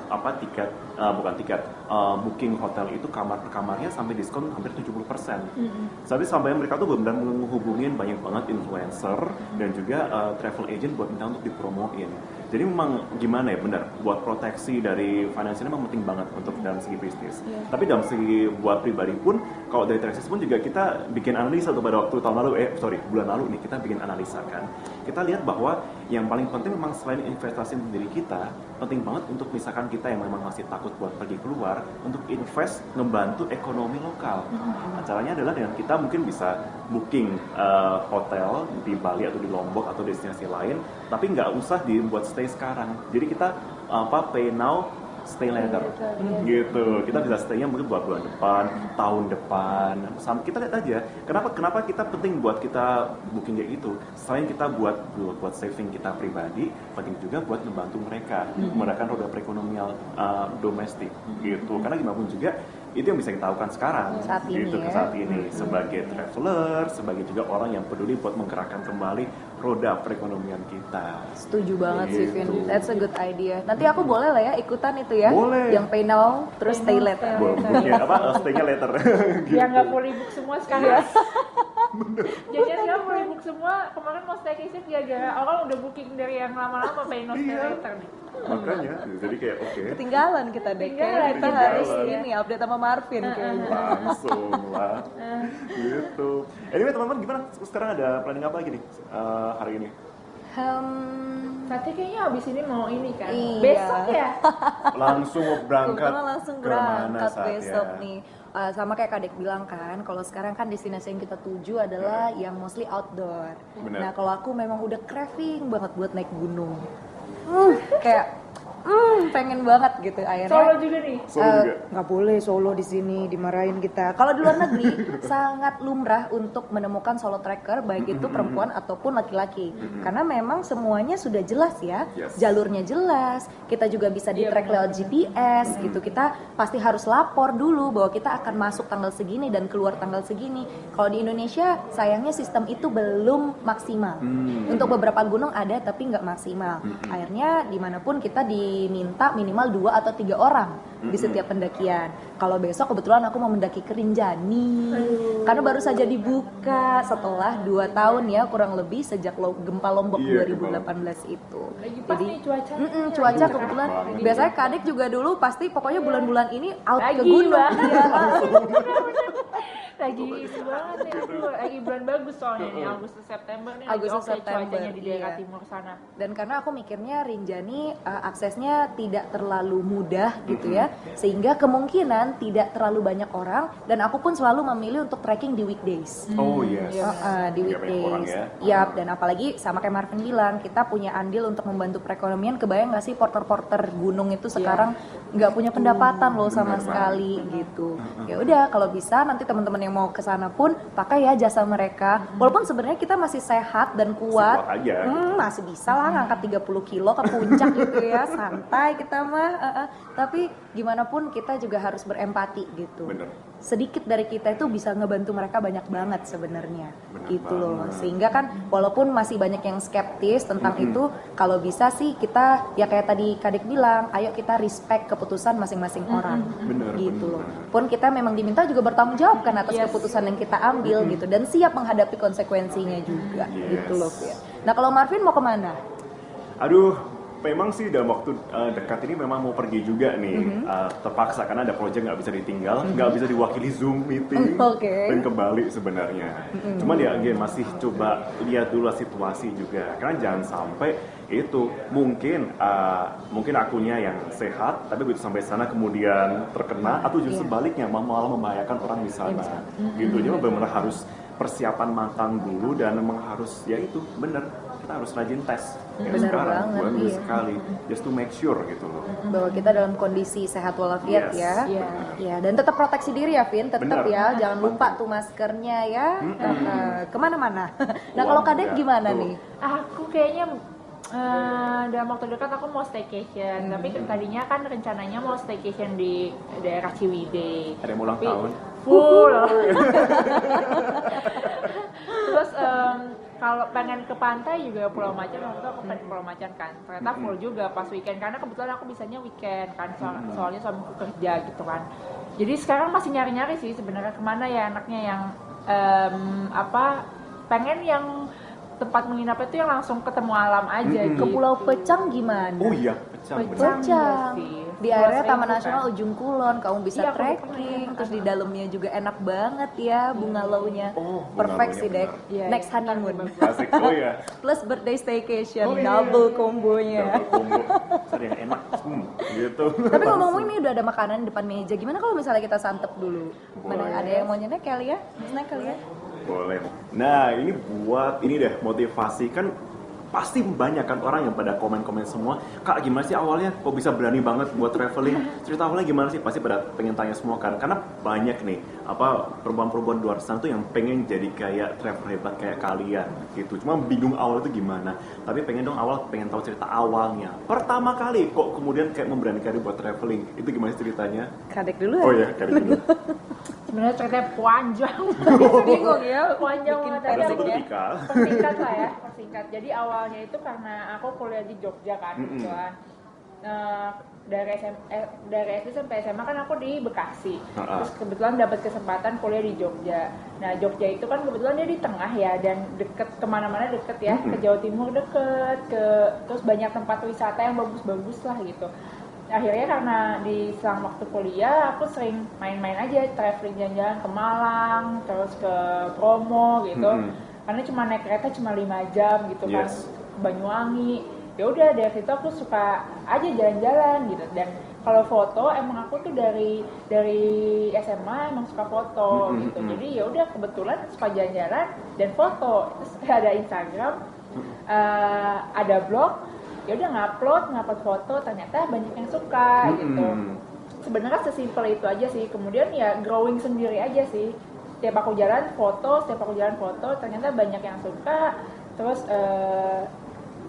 booking hotel itu kamar per kamarnya sampai diskon hampir 70%. Sampai mereka tuh benar-benar menghubungin banyak banget influencer dan juga travel agent buat minta untuk dipromoin. Jadi memang gimana ya, benar buat proteksi dari finansialnya memang penting banget untuk dalam segi bisnis. Tapi dalam segi buat pribadi pun, kalau dari Traxxas pun juga kita bikin analisa tuh pada waktu bulan lalu nih kita bikin analisa kan. Kita lihat bahwa yang paling penting memang selain investasi untuk diri kita, penting banget untuk misalkan kita yang memang masih takut buat pergi keluar, untuk invest ngebantu ekonomi lokal. Nah, caranya adalah dengan kita mungkin bisa booking hotel di Bali atau di Lombok atau destinasi lain, tapi nggak usah dibuat stay sekarang. Jadi kita pay now stay later gitu. Kita bisa stay-nya mungkin buat bulan depan, tahun depan. Sampai kita lihat aja kenapa kita penting buat kita booking kayak gitu. Selain kita buat saving kita pribadi, penting juga buat membantu mereka menggunakan roda perekonomian domestik gitu. Karena gimana pun juga itu yang bisa kita lakukan sekarang Saat ini gitu, ya. saat ini sebagai traveler, sebagai juga orang yang peduli buat menggerakkan kembali roda perekonomian kita. Setuju banget sih, Vin. Gitu. That's a good idea. Nanti aku boleh lah ya ikutan itu ya. Boleh. Yang pay now terus stay later. Booknya apa? Stay-nya later. Gitu. Biar nggak full book semua sekarang. Jadi sekarang full book semua. Kemarin mau staycation gara-gara orang udah booking dari yang lama-lama pengen stay Iya. later nih. Makanya, jadi kayak oke. Ketinggalan kita deh. Ketinggalan, Kita ketinggalan. harus ini update sama Marvin kayaknya. Langsung lah. Gitu. Anyway teman-teman, gimana? Sekarang ada planning apa lagi nih hari ini? Tapi kayaknya abis ini mau ini kan. Iya. Besok ya. Langsung mau berangkat. Kebetulan langsung ke mana berangkat saat besok ya? nih. Sama kayak Kadek bilang kan, kalau sekarang kan destinasi yang kita tuju adalah yang mostly outdoor. Bener. Nah kalau aku memang udah craving banget buat naik gunung. Kayak pengen banget gitu akhirnya. Solo juga nih. Solo juga. Nggak boleh solo di sini, dimarahin kita. Kalau di luar negeri sangat lumrah untuk menemukan solo tracker baik itu perempuan ataupun laki-laki. Karena memang semuanya sudah jelas ya, Yes. jalurnya jelas. Kita juga bisa di track lewat GPS gitu. Kita pasti harus lapor dulu bahwa kita akan masuk tanggal segini dan keluar tanggal segini. Kalau di Indonesia sayangnya sistem itu belum maksimal. Untuk beberapa gunung ada tapi nggak maksimal. Akhirnya dimanapun kita diminta minimal 2 atau 3 orang di setiap pendakian. Kalau besok kebetulan aku mau mendaki ke Rinjani karena baru saja dibuka setelah 2 tahun ya kurang lebih sejak gempa Lombok Iya, 2018 itu. Lagi pas nih cuacanya. Cuaca Lagi kebetulan cerah banget. biasanya Kadek juga dulu pasti pokoknya bulan-bulan ini out ke Lagi gunung. banget. Iya. Lagi itu banget nih, aduh, lagi bulan bagus soalnya nih, Agustus September nih, Agustus, lagi oke September, cuacanya di daerah iya. timur sana. Dan karena aku mikirnya Rinjani aksesnya tidak terlalu mudah gitu ya, sehingga kemungkinan tidak terlalu banyak orang dan aku pun selalu memilih untuk trekking di weekdays. Oh yes. Di Nggak banyak orang weekdays. ya. Yap, dan apalagi sama kayak Marvin bilang, kita punya andil untuk membantu perekonomian. Kebayang nggak sih porter-porter gunung itu sekarang nggak punya pendapatan loh sama Bener sekali gitu. Ya udah, kalau bisa nanti teman-teman yang mau ke sana pun pakai ya jasa mereka. Walaupun sebenarnya kita masih sehat dan kuat, Kuat aja, masih bisa lah ngangkat 30 kilo ke puncak gitu ya, santai kita mah. Tapi gimana pun kita juga harus berempati gitu. Bener. Sedikit dari kita itu bisa ngebantu mereka banyak banget sebenarnya Bener gitu loh. banget. Sehingga kan walaupun masih banyak yang skeptis tentang itu, kalau bisa sih kita ya kayak tadi Kadek bilang, ayo kita respect keputusan masing-masing orang. Bener, Gitu bener. loh. Pun kita memang diminta juga bertanggung jawab kan atas keputusan yang kita ambil gitu, dan siap menghadapi konsekuensinya juga. Yes. Gitu loh Fir. Nah kalau Marvin mau kemana? Aduh, memang sih dalam waktu dekat ini memang mau pergi juga nih, terpaksa karena ada proyek nggak bisa ditinggal, nggak bisa diwakili Zoom meeting Oke. dan kembali sebenarnya. Cuman ya again masih coba lihat dulu situasi juga, karena jangan sampai itu mungkin akunya yang sehat, tapi begitu sampai sana kemudian terkena atau justru sebaliknya malah membahayakan orang di sana. Gitu, jadi benar-benar harus persiapan matang dulu dan memang harus ya itu bener kita harus rajin tes. Ya, Bener sekarang banget, bulan iya. sekali just to make sure gitu loh. Bahwa kita dalam kondisi sehat walafiat Yes. ya. Iya. Ya, dan tetap proteksi diri ya, Vin. Tetap Bener. ya, jangan lupa tuh maskernya ya. Kemana-mana. Nah, kalau Kadek Waduh. gimana nih? Aku kayaknya dalam waktu dekat aku mau staycation, tapi tadinya kan rencananya mau staycation di daerah Ciwidey. Ada yang ulang Tapi tahun. full. Terus kalau pengen ke pantai juga Pulau Macan, waktu itu aku pengen ke Pulau Macan kan, ternyata full juga pas weekend karena kebetulan aku bisanya weekend kan, soalnya suamiku kerja gitu kan. Jadi sekarang masih nyari-nyari sih sebenarnya kemana ya anaknya yang pengen yang tempat menginap itu yang langsung ketemu alam aja Ke gitu. Pulau Pecang gimana? Oh iya, pecah bener. Pecah. Pecang. Iya sih. Di area 11.000 Taman Nasional kan. Ujung Kulon, kamu bisa Iya, aku trekking, pernah. terus di dalamnya juga enak banget ya bungalownya. Oh, Perfect bungalownya sih, Dek. benar. Iya, Next iya. honeymoon. Asik. Oh iya. Plus birthday staycation, Oh, iya. double kombonya. Double combo. Cari yang enak. Gitu. Tapi ngomong-ngomong ini udah ada makanan di depan meja. Gimana kalau misalnya kita santep dulu? Mana Boleh. ada yang mau nyenek kali ya? Snack kali ya? Boleh. Nah, ini buat ini deh motivasi kan pasti banyak kan orang yang pada komen-komen semua, Kak gimana sih awalnya kok bisa berani banget buat traveling, cerita awalnya gimana sih, pasti pada pengen tanya semua kan, karena banyak nih perempuan-perempuan di luar sana tuh yang pengen jadi kayak traveler hebat kayak kalian gitu, cuma bingung awal itu gimana, tapi pengen tahu cerita awalnya, pertama kali kok kemudian kayak memberanikan diri buat traveling, itu gimana sih ceritanya? Kadek dulu Oh ya, Kadek dulu. Sebenarnya ceritanya panjang. Bingung ya. Panjang banget. Ada Tapi satu ya, ketika. persingkat lah ya, persingkat. Jadi awalnya itu karena aku kuliah di Jogja kan, kebetulan. Dari SD sampai SMA kan aku di Bekasi. Terus kebetulan dapat kesempatan kuliah di Jogja. Nah Jogja itu kan kebetulan dia di tengah ya, dan deket kemana-mana deket ya, ke Jawa Timur deket, terus banyak tempat wisata yang bagus-bagus lah gitu. Akhirnya karena di selang waktu kuliah aku sering main-main aja, traveling jalan-jalan ke Malang, terus ke Bromo gitu. Karena cuma naik kereta cuma 5 jam gitu kan, ke Banyuwangi. Ya udah dari situ aku suka aja jalan-jalan gitu. Dan kalau foto emang aku tuh dari SMA emang suka foto gitu. Jadi ya udah kebetulan suka jalan-jalan dan foto. Terus ada Instagram, ada blog. Ya udah ngupload foto, ternyata banyak yang suka gitu. Sebenarnya sesimpel itu aja sih. Kemudian ya growing sendiri aja sih. Setiap aku jalan foto, ternyata banyak yang suka. Terus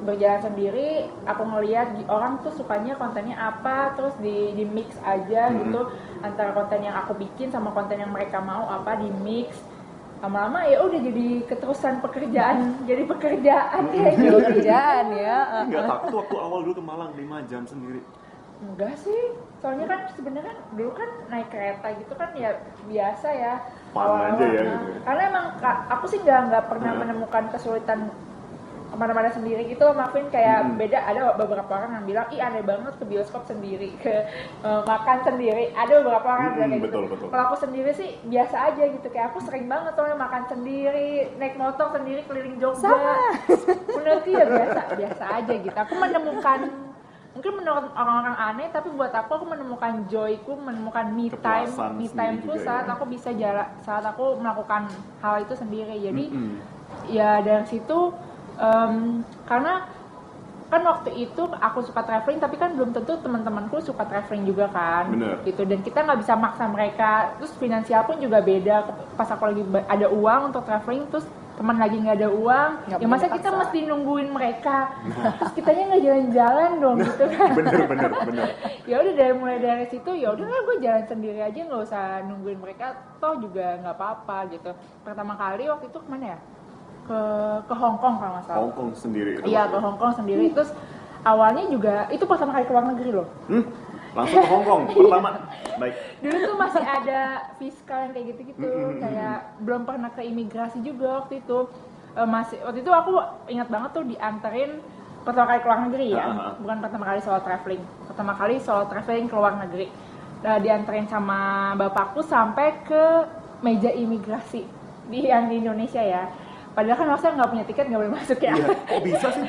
berjalan sendiri, aku ngeliat orang tuh sukanya kontennya apa, terus di mix aja gitu antara konten yang aku bikin sama konten yang mereka mau apa, di mix. Lama-lama ya udah jadi keterusan pekerjaan, jadi pekerjaan kayak gitu. Pekerjaan ya. Nggak takut waktu awal dulu ke Malang 5 jam sendiri? Enggak sih, soalnya kan sebenarnya dulu kan naik kereta gitu kan ya biasa ya. Fun aja ya gitu. Karena emang aku sih nggak pernah menemukan kesulitan kemana-mana sendiri gitu, maafin kayak beda. Ada beberapa orang yang bilang, ih aneh banget ke bioskop sendiri, ke makan sendiri. Ada beberapa orang yang bilang kayak gitu. Betul. Kalau aku sendiri sih biasa aja gitu, kayak aku sering banget soalnya makan sendiri, naik motor sendiri keliling Jogja. Menurutku ya biasa aja gitu. Aku menemukan, mungkin menurut orang-orang aneh, tapi buat aku menemukan joyku, menemukan me timeku saat aku bisa jalan, saat aku melakukan hal itu sendiri. Jadi ya dari situ. Karena kan waktu itu aku suka traveling, tapi kan belum tentu teman-temanku suka traveling juga kan. Bener. Gitu, dan kita nggak bisa maksa mereka. Terus finansial pun juga beda. Pas aku lagi ada uang untuk traveling, terus teman lagi nggak ada uang, ya masa kita mesti nungguin mereka. Terus kitanya nggak jalan-jalan dong gitu kan. bener. Ya udah mulai dari situ, ya udahlah gue jalan sendiri aja, nggak usah nungguin mereka, toh juga nggak apa-apa gitu. Pertama kali waktu itu kemana ya? Ke Hong Kong kalau nggak salah. Hong Kong sendiri? Iya, ke Hong Kong sendiri. Terus awalnya juga itu pertama kali ke luar negeri loh. Langsung ke Hong Kong pertama. Baik. Dulu tuh masih ada fiskal yang kayak gitu-gitu, kayak belum pernah ke imigrasi juga waktu itu. Waktu itu aku ingat banget tuh dianterin pertama kali ke luar negeri ya, bukan pertama kali solo traveling. Pertama kali solo traveling ke luar negeri. Dianterin sama bapakku sampai ke meja imigrasi di Indonesia ya. Padahal kan harusnya nggak punya tiket, nggak boleh masuk ya. Iya, kok bisa sih?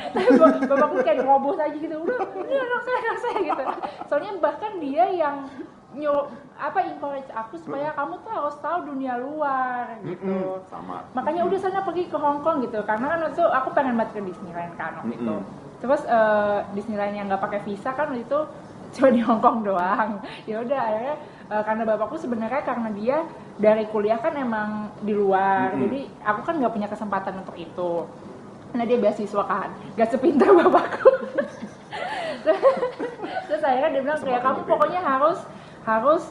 Bapakku kayak ngerobos aja gitu, udah ini anak saya gitu. Soalnya bahkan dia yang encourage aku supaya kamu tuh harus tahu dunia luar gitu. Sama. Makanya udah sana pergi ke Hong Kong gitu, karena kan waktu itu aku pengen banget ke Disneyland kan waktu itu. Terus Disneyland yang nggak pakai visa kan waktu itu cuma di Hong Kong doang. Ya udah akhirnya karena bapakku sebenarnya karena dia dari kuliah kan emang di luar, jadi aku kan nggak punya kesempatan untuk itu. Nah dia beasiswa kan, nggak sepintar bapakku. Terus akhirnya dia bilang kayak kamu pokoknya harus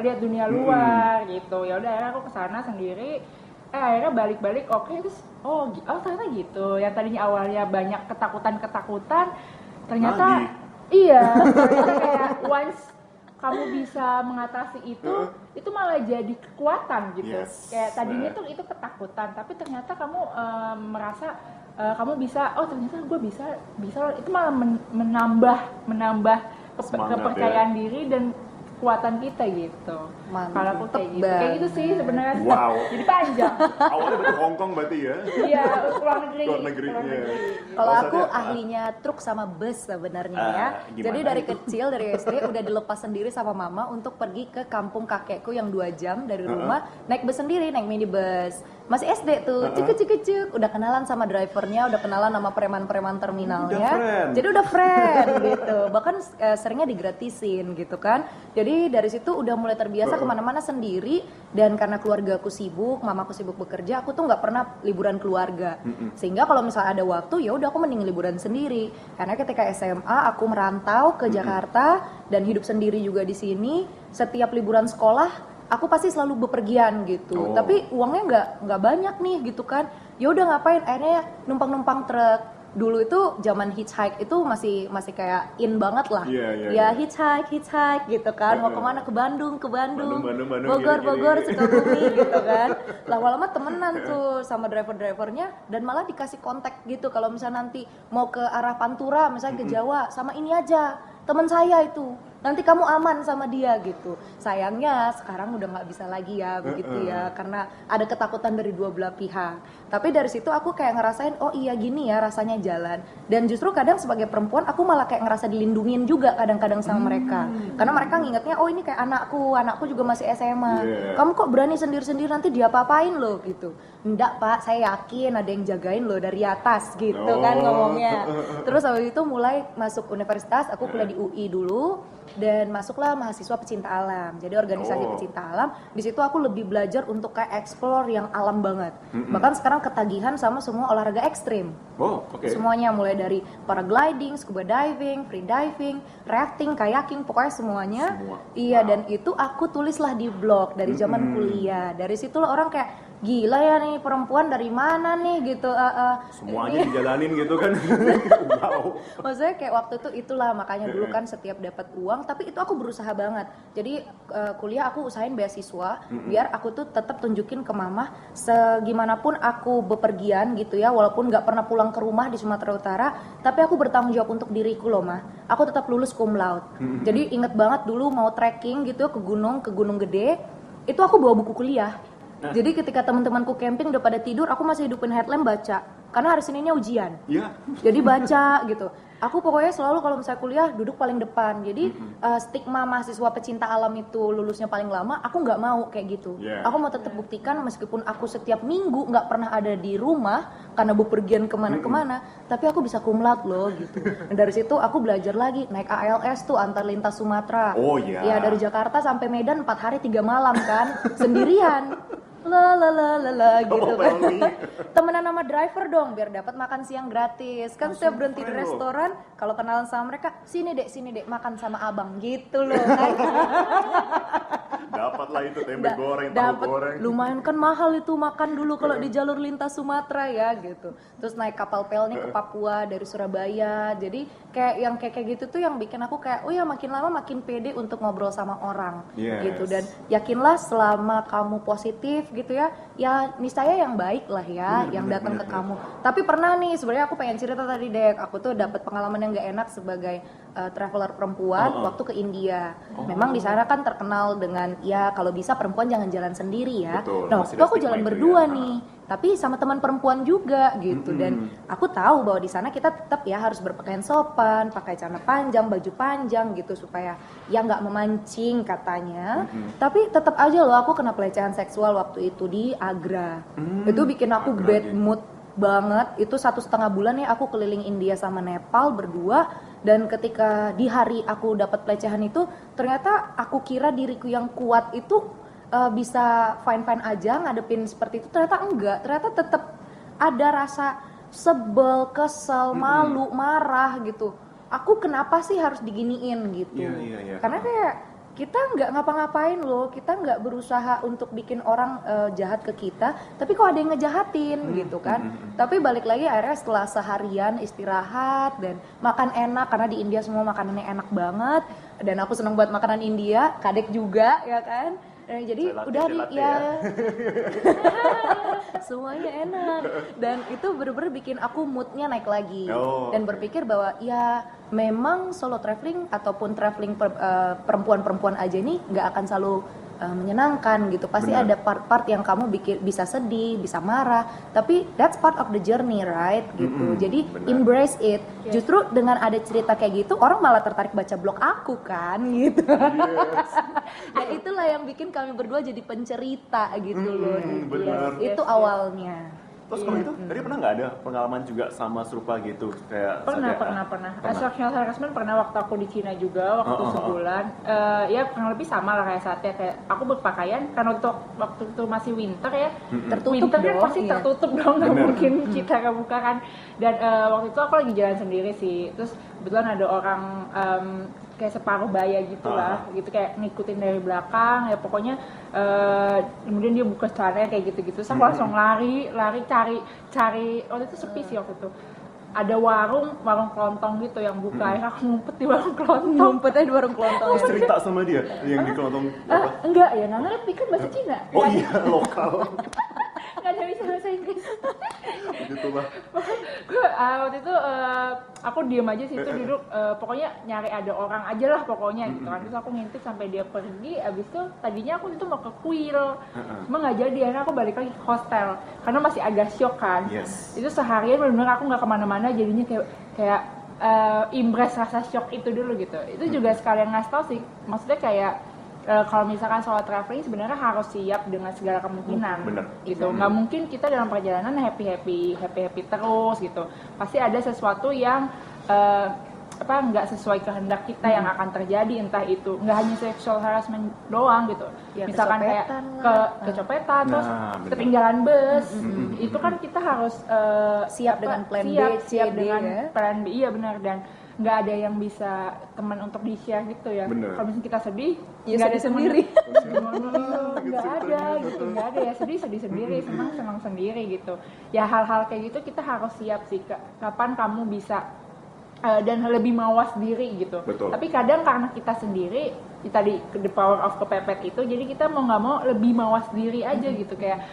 lihat dunia luar gitu. Ya udah akhirnya aku kesana sendiri. Akhirnya balik oke, terus oh ternyata gitu. Yang tadinya awalnya banyak ketakutan, ternyata iya, ternyata kayak once kamu bisa mengatasi itu malah jadi kekuatan gitu. Kayak tadinya tuh itu ketakutan, tapi ternyata kamu merasa kamu bisa, oh ternyata gue bisa itu malah menambah kepercayaan diri dan kekuatan kita gitu. Kalau aku kayak gitu sih sebenarnya. Wow. Jadi panjang. Awalnya berarti Hong Kong berarti ya? Iya, luar negeri. Kalau aku ahlinya truk sama bus sebenarnya ya. Jadi dari kecil, dari SD udah dilepas sendiri sama mama untuk pergi ke kampung kakekku yang 2 jam dari rumah, naik bus sendiri, naik minibus. masih SD tuh, cek, udah kenalan sama drivernya, udah kenalan sama preman-preman terminalnya, jadi udah friend gitu, bahkan seringnya digratisin gitu kan. Jadi dari situ udah mulai terbiasa kemana-mana sendiri, dan karena keluarga aku sibuk, mamaku sibuk bekerja, aku tuh nggak pernah liburan keluarga, sehingga kalau misalnya ada waktu ya udah aku mending liburan sendiri. Karena ketika SMA aku merantau ke Jakarta dan hidup sendiri juga di sini, setiap liburan sekolah aku pasti selalu bepergian gitu, tapi uangnya nggak banyak nih gitu kan. Ya udah ngapain? Akhirnya numpang truk. Dulu itu zaman hitchhike itu masih kayak in banget lah. Ya hitchhike gitu kan. Mau kemana? Ke Bandung, Bogor, Sukabumi gitu kan. Lama-lama temenan tuh sama drivernya, dan malah dikasih kontak gitu. Kalau misalnya nanti mau ke arah Pantura, misalnya ke Jawa, sama ini aja, teman saya itu. Nanti kamu aman sama dia gitu. Sayangnya sekarang udah nggak bisa lagi ya begitu ya, karena ada ketakutan dari dua belah pihak. Tapi dari situ aku kayak ngerasain, oh iya gini ya rasanya jalan. Dan justru kadang sebagai perempuan aku malah kayak ngerasa dilindungin juga kadang-kadang sama mereka. Karena mereka ngingetnya, oh ini kayak anakku juga masih SMA. Kamu kok berani sendiri-sendiri, nanti dia apa-apain loh gitu. Enggak Pak, saya yakin ada yang jagain loh dari atas gitu kan ngomongnya. Terus habis itu mulai masuk universitas, aku kuliah di UI dulu. Dan masuklah mahasiswa pecinta alam, jadi organisasi pecinta alam. Di situ aku lebih belajar untuk kayak explore yang alam banget. Bahkan sekarang ketagihan sama semua olahraga ekstrim. Semuanya, mulai dari paragliding, scuba diving, free diving, rafting, kayaking, pokoknya semuanya. Iya, dan itu aku tulislah di blog dari zaman kuliah. Dari situlah orang kayak, gila ya nih perempuan dari mana nih gitu. Semuanya dijalanin gitu kan. Wow. Maksudnya kayak waktu itu itulah, makanya dulu kan setiap dapat uang, tapi itu aku berusaha banget. Jadi kuliah aku usahain beasiswa, biar aku tuh tetap tunjukin ke mama segimanapun aku bepergian gitu ya, walaupun nggak pernah pulang ke rumah di Sumatera Utara, tapi aku bertanggung jawab untuk diriku loh mah. Aku tetap lulus cum laude. Jadi inget banget dulu mau trekking gitu ke Gunung Gede, itu aku bawa buku kuliah. Jadi ketika teman-temanku camping udah pada tidur, aku masih hidupin headlamp baca. Karena hari Seninnya ujian. Jadi baca gitu. Aku pokoknya selalu kalau misalnya kuliah duduk paling depan. Jadi stigma mahasiswa pecinta alam itu lulusnya paling lama, aku nggak mau kayak gitu. Aku mau tetap buktikan meskipun aku setiap minggu nggak pernah ada di rumah karena bepergian kemana-kemana, tapi aku bisa cum laude loh gitu. Dan dari situ aku belajar lagi naik ALS tuh antar lintas Sumatera. Ya dari Jakarta sampai Medan 4 hari 3 malam kan sendirian. Gitu kan. Temenan sama driver dong biar dapat makan siang gratis. Kan setiap berhenti di restoran, kalau kenalan sama mereka, sini dek makan sama abang gitu loh kan. Dapatlah itu tempe goreng, tahu goreng. Lumayan kan mahal itu makan dulu kalau di jalur lintas Sumatera ya gitu. Terus naik kapal pelni ke Papua dari Surabaya. Jadi kayak gitu tuh yang bikin aku kayak, oh ya makin lama makin pede untuk ngobrol sama orang gitu. Dan yakinlah selama kamu positif gitu ya niscaya yang baik lah ya yang datang ke kamu. Tapi pernah nih sebenarnya aku pengen cerita tadi Dek, aku tuh dapat pengalaman yang gak enak sebagai traveler perempuan waktu ke India. Memang di sana kan terkenal dengan ya kalau bisa perempuan jangan jalan sendiri ya. Nah waktu aku jalan berdua nih, tapi sama teman perempuan juga gitu. Dan aku tahu bahwa di sana kita tetap ya harus berpakaian sopan, pakai celana panjang, baju panjang gitu supaya ya nggak memancing katanya. Tapi tetap aja loh aku kena pelecehan seksual waktu itu di Agra. Itu bikin aku bad mood banget. Itu 1,5 bulan ya aku keliling India sama Nepal berdua. Dan ketika di hari aku dapat pelecehan itu, ternyata aku kira diriku yang kuat itu bisa fine-fine aja ngadepin seperti itu. Ternyata enggak, ternyata tetap ada rasa sebel, kesel, malu, marah gitu. Aku kenapa sih harus diginiin gitu. Karena kayak kita nggak ngapa-ngapain loh, kita nggak berusaha untuk bikin orang jahat ke kita, tapi kok ada yang ngejahatin gitu kan. Tapi balik lagi akhirnya setelah seharian istirahat dan makan enak, karena di India semua makanannya enak banget, dan aku seneng buat makanan India, Kadek juga ya kan. Jadi udah ya semuanya enak, dan itu bener-bener bikin aku moodnya naik lagi dan berpikir bahwa ya memang solo traveling ataupun traveling perempuan-perempuan aja nih nggak akan selalu menyenangkan gitu. Pasti Benar. ada part-part yang kamu bisa sedih, bisa marah, tapi that's part of the journey, right? Gitu. Jadi benar. embrace it. Justru dengan ada cerita kayak gitu, orang malah tertarik baca blog aku kan, gitu. Yes. Dan itulah yang bikin kami berdua jadi pencerita gitu loh. benar. Itu awalnya. Terus kalau itu, tadi pernah nggak ada pengalaman juga sama serupa gitu? Kayak Pernah. Pernah. Sexual harassment pernah waktu aku di Cina juga, waktu sebulan. Ya kurang lebih sama lah kayak saatnya, kayak aku berpakaian, karena waktu itu masih winter ya. Tertutup Winter kan dong, pasti iya. tertutup dong, nggak Bener. mungkin kita kebuka kan. Dan waktu itu aku lagi jalan sendiri sih, terus kebetulan ada orang kayak separuh baya gitu lah, gitu kayak ngikutin dari belakang, ya pokoknya kemudian dia buka celananya kayak gitu-gitu, terus aku langsung lari cari waktu itu sepi sih waktu itu, ada warung kelontong gitu yang buka, akhirnya aku ngumpet di warung kelontong. Ngumpetnya di warung kelontong. Terus cerita sama dia yang di kelontong apa? Enggak ya, nggak ngerti kan bahasa Cina. Oh iya, lokal. Nggak ada bisa bahasa Inggris. Begitulah. Waktu itu aku diem aja situ duduk, pokoknya nyari ada orang aja lah pokoknya gitu kan. Terus aku ngintip sampai dia pergi, abis itu tadinya aku itu mau ke kuil, cuma nggak jadi, akhirnya aku balik lagi ke hostel karena masih agak syok kan. Yes. Itu seharian benar-benar aku nggak kemana-mana, jadinya kayak impress rasa syok itu dulu gitu. Itu juga sekalian ngasih tau sih, maksudnya kayak kalau misalkan soal traveling sebenarnya harus siap dengan segala kemungkinan. Bener. Gitu. Nggak mungkin kita dalam perjalanan happy terus gitu. Pasti ada sesuatu yang nggak sesuai kehendak kita yang akan terjadi, entah itu nggak hanya sexual harassment doang gitu. Ya, misalkan kayak kecopetan, terus bener. ketinggalan bus, itu kan kita harus Siap dengan plan B, C, siap D, dengan ya. plan B, iya benar, dan nggak ada yang bisa teman untuk di-share gitu ya. Bener. Kalau misalnya kita sedih, Ya, nggak ada sedih temen. sendiri. Nggak ada gitu, nggak ada ya, sedih sendiri, senang sendiri gitu. Ya hal-hal kayak gitu kita harus siap sih, kapan kamu bisa dan lebih mawas diri gitu. Betul. Tapi kadang karena kita sendiri tadi the power of kepepet itu, jadi kita mau nggak mau lebih mawas diri aja gitu, kayak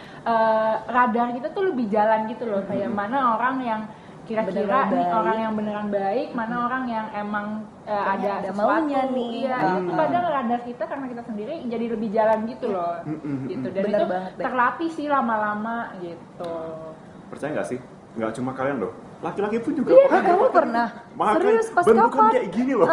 radar kita tuh lebih jalan gitu loh, kayak mana orang yang kira-kira Beneran nih baik. orang yang beneran baik, mana orang yang emang ada ada sesuatu maunya nih. iya, itu kadang radar kita karena kita sendiri jadi lebih jalan gitu loh, gitu, dan Bener itu banget, Bek. terlatih sih lama-lama gitu. Percaya nggak sih? Nggak cuma kalian loh, laki-laki pun juga. Iya, kamu pernah? Makanya Serius, pas bentukan kapan? kayak gini loh.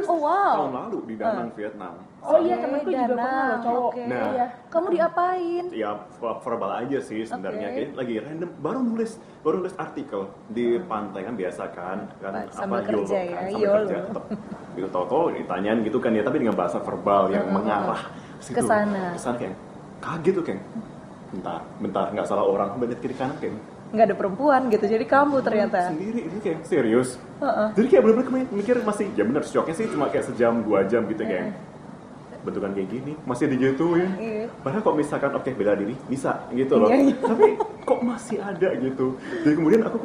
Oh wow. Tahun lalu di Danang, Vietnam. Oh iya, Oke, temenku juga pernah loh, Danang, cowok. oke. Nah. Iya. Kamu diapain? Ya verbal aja sih sebenarnya, Oke. kayak lagi random, baru nulis artikel di pantai kan biasa kan Sambil YOLO kerja ya, kan, sambil YOLO. kerja tetap gitu tau ditanyain gitu kan ya, tapi dengan bahasa verbal yang mengarah situ. Kesana. Kesana kayak kaget tuh kayak bentar nggak salah orang, bener kiri kanan kayak Nggak ada perempuan gitu, jadi kamu ternyata. sendiri itu kayak serius. Jadi kayak bener-bener mikir masih ya bener, shocknya sih cuma kayak sejam 2 jam gitu kayak bentukan kayak gini masih digituin. Iya. Padahal kok misalkan oke bela diri bisa gitu loh. Iya. Tapi kok masih ada gitu. Jadi kemudian aku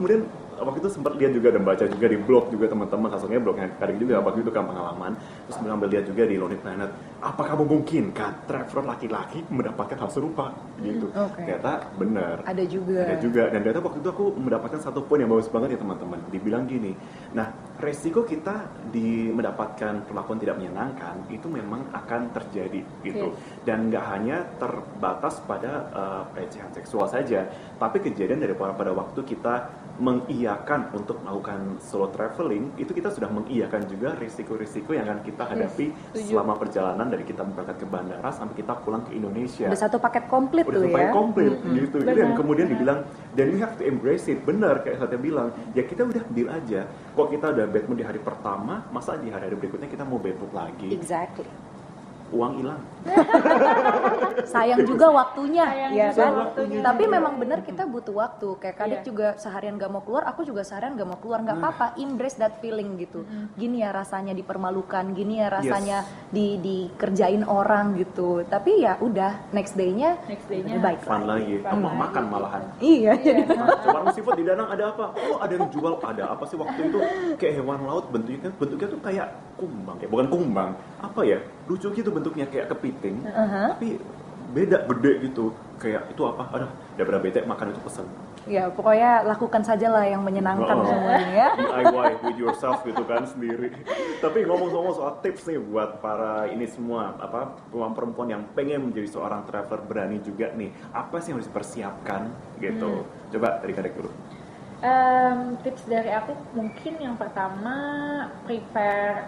waktu itu sempat lihat juga dan baca juga di blog juga teman-teman, satunya blognya Karin juga waktu itu kan pengalaman. Terus mengambil lihat juga di Lonely Planet, apakah memungkinkan traveler laki-laki mendapatkan hal serupa gitu. Oke. Ternyata benar. Ada juga. Ada juga, dan ternyata waktu itu aku mendapatkan satu poin yang bagus banget ya teman-teman. Dibilang gini, nah resiko kita mendapatkan perlakuan tidak menyenangkan itu memang akan terjadi gitu. Dan nggak hanya terbatas pada pelecehan seksual saja, tapi kejadian pada waktu kita mengiyakan untuk melakukan solo traveling, itu kita sudah mengiyakan juga risiko-risiko yang akan kita hadapi selama perjalanan dari kita berangkat ke bandara sampai kita pulang ke Indonesia. Udah satu paket komplit Udah tuh sampai ya. komplit gitu. Jadi yang kemudian dibilang, then we have to embrace it. Benar kayak saya bilang, ya kita udah deal aja. Kok kita udah bad mood di hari pertama, masa di hari-hari berikutnya kita mau bad mood lagi? Exactly. Uang hilang. Sayang juga waktunya, Sayang ya juga kan? waktunya. Tapi memang benar kita butuh waktu. Kayak Kadek Iya. juga seharian gak mau keluar, aku juga seharian gak mau keluar. Gak apa-apa, embrace that feeling gitu. Gini ya rasanya dipermalukan, gini ya rasanya dikerjain orang gitu. Tapi ya udah, next day-nya lebih baik Fun lagi. Mau makan malahan. Iya, jadi Coba warung seafood di Danang ada apa? Oh ada yang jual, ada apa sih waktu itu? Kayak hewan laut bentuknya tuh kayak kumbang, bukan kumbang, apa ya? Lucu gitu bentuknya kayak kepiting, tapi beda gede gitu. Kayak itu apa? Aduh, daripada bete makan itu pesen. Ya, pokoknya lakukan sajalah yang menyenangkan semuanya ya. DIY with yourself gitu kan sendiri. Tapi ngomong-ngomong soal tips nih buat para ini semua perempuan yang pengen menjadi seorang traveler berani juga nih, apa sih yang harus dipersiapkan gitu? Coba dari Kadek dulu. Tips dari aku mungkin yang pertama prepare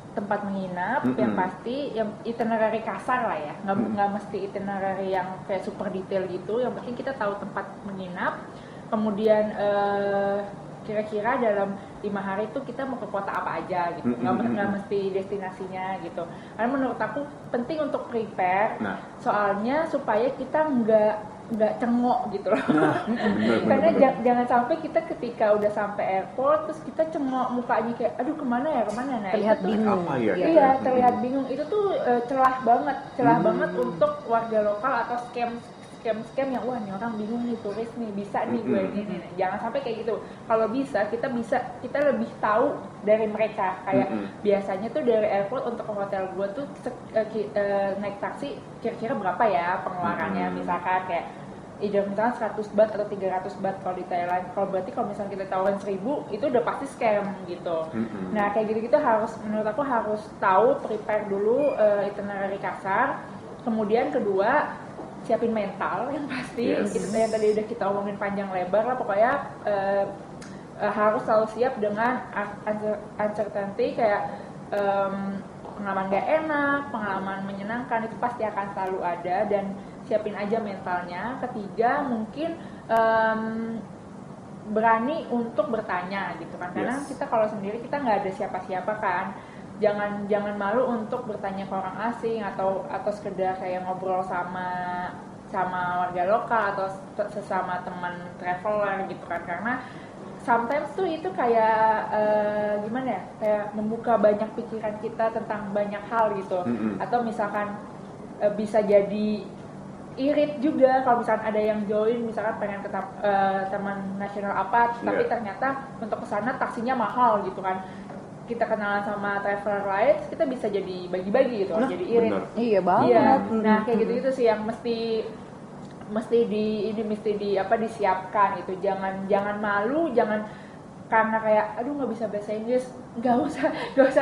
tempat menginap yang pasti, yang itinerary kasar lah ya, nggak mesti itinerary yang kayak super detail gitu. Yang penting kita tahu tempat menginap, kemudian kira-kira dalam 5 hari itu kita mau ke kota apa aja gitu, nggak mesti destinasinya gitu. Karena menurut aku penting untuk prepare, soalnya supaya kita nggak cengok gitu loh. Karena jangan sampai kita ketika udah sampai airport terus kita cengok mukanya kayak aduh kemana ya. Nah, Terlihat itu tuh, bingung. Apa ya? iya terlihat bingung. Itu tuh celah banget untuk warga lokal atau scam yang wah ini orang bingung nih, turis nih, bisa nih gue ini. Jangan sampai kayak gitu. Kalau bisa kita lebih tahu dari mereka. Kayak biasanya tuh dari airport untuk ke hotel gue tuh naik taksi kira-kira berapa ya pengeluarannya, misalkan kayak misalnya 100 baht atau 300 baht kalau di Thailand. Kalau berarti kalau misalnya kita tawarin 1000 itu udah pasti scam gitu. Nah kayak gitu-gitu menurut aku harus tahu, prepare dulu itinerary kasar. Kemudian kedua, siapin mental yang pasti. Yang tadi udah kita omongin panjang lebar lah, pokoknya harus selalu siap dengan uncertainty, kayak pengalaman gak enak, pengalaman menyenangkan itu pasti akan selalu ada, dan siapin aja mentalnya. Ketiga mungkin berani untuk bertanya gitu kan, karena kita kalau sendiri kita nggak ada siapa-siapa kan. Jangan malu untuk bertanya ke orang asing atau sekedar kayak ngobrol sama warga lokal atau sesama teman traveler gitu kan, karena sometimes tuh itu kayak gimana ya, kayak membuka banyak pikiran kita tentang banyak hal gitu. Atau misalkan bisa jadi irit juga kalau misalkan ada yang join, misalkan pengen ke Taman Nasional apa, tapi ternyata untuk kesana taksinya mahal gitu kan. Kita kenalan sama traveler lain, kita bisa jadi bagi-bagi gitu, jadi irit. Iya banget. Iya. Nah kayak gitu sih yang mesti disiapkan gitu. Jangan malu, jangan karena kayak aduh nggak bisa bahasa Inggris, nggak usah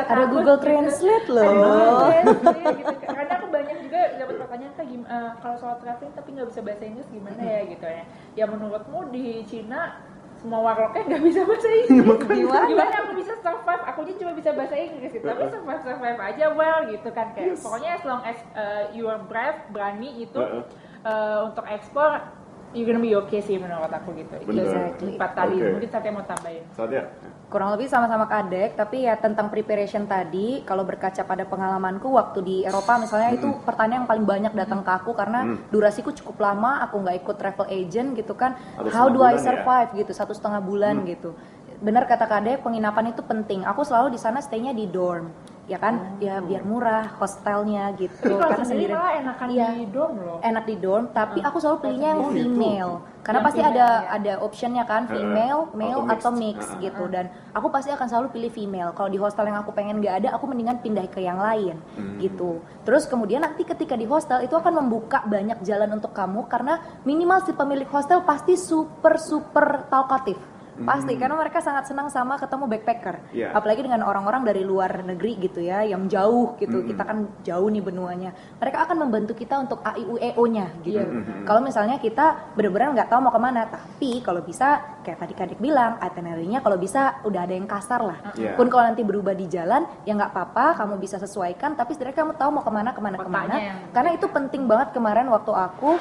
Ada takut, Google gitu. Translate loh. Ada Google Translate gitu. Karena aku banyak juga dapat pertanyaan kayak kalau soal traveling tapi nggak bisa bahasa Inggris gimana ya gitu ya. Ya menurutmu di Cina semua warlocknya nggak bisa bahasa Inggris, gimana aku bisa survive? Akunya cuma bisa bahasa Inggris gitu, tapi survive aja gitu kan, kayak pokoknya as long as you are brave, berani itu untuk ekspor, you're gonna be okay sih menurut aku gitu. Exactly. 4 tadi, mungkin Satya mau tambahin. Satya? Kurang lebih sama-sama Kadek, tapi ya tentang preparation tadi, kalau berkaca pada pengalamanku waktu di Eropa misalnya, itu pertanyaan yang paling banyak datang ke aku karena durasiku cukup lama, aku nggak ikut travel agent gitu kan. How do I survive gitu, 1,5 bulan gitu. Benar kata Kadek, penginapan itu penting. Aku selalu di sana stay-nya di dorm, ya kan? Ya biar murah hostelnya gitu. Tapi kalau Karena sendiri sendiri malah enakan di dorm loh. enak di dorm, tapi aku selalu pilihnya yang female. Karena Yang pasti female, ada optionnya kan, female, male atau atau mix gitu. Dan aku pasti akan selalu pilih female. Kalau di hostel yang aku pengen nggak ada, aku mendingan pindah ke yang lain gitu. Terus kemudian nanti ketika di hostel itu akan membuka banyak jalan untuk kamu, karena minimal si pemilik hostel pasti super talkative. Pasti, karena mereka sangat senang sama ketemu backpacker. Apalagi dengan orang-orang dari luar negeri gitu ya, yang jauh gitu. Kita kan jauh nih benuanya. Mereka akan membantu kita untuk AIUEO-nya gitu. Kalau misalnya kita benar-benar nggak tahu mau kemana, tapi kalau bisa kayak tadi Kadek bilang, itinerary-nya kalau bisa udah ada yang kasar lah. Pun kalau nanti berubah di jalan, ya nggak apa-apa, kamu bisa sesuaikan. Tapi sebenarnya kamu tahu mau kemana. Karena itu penting banget kemarin waktu aku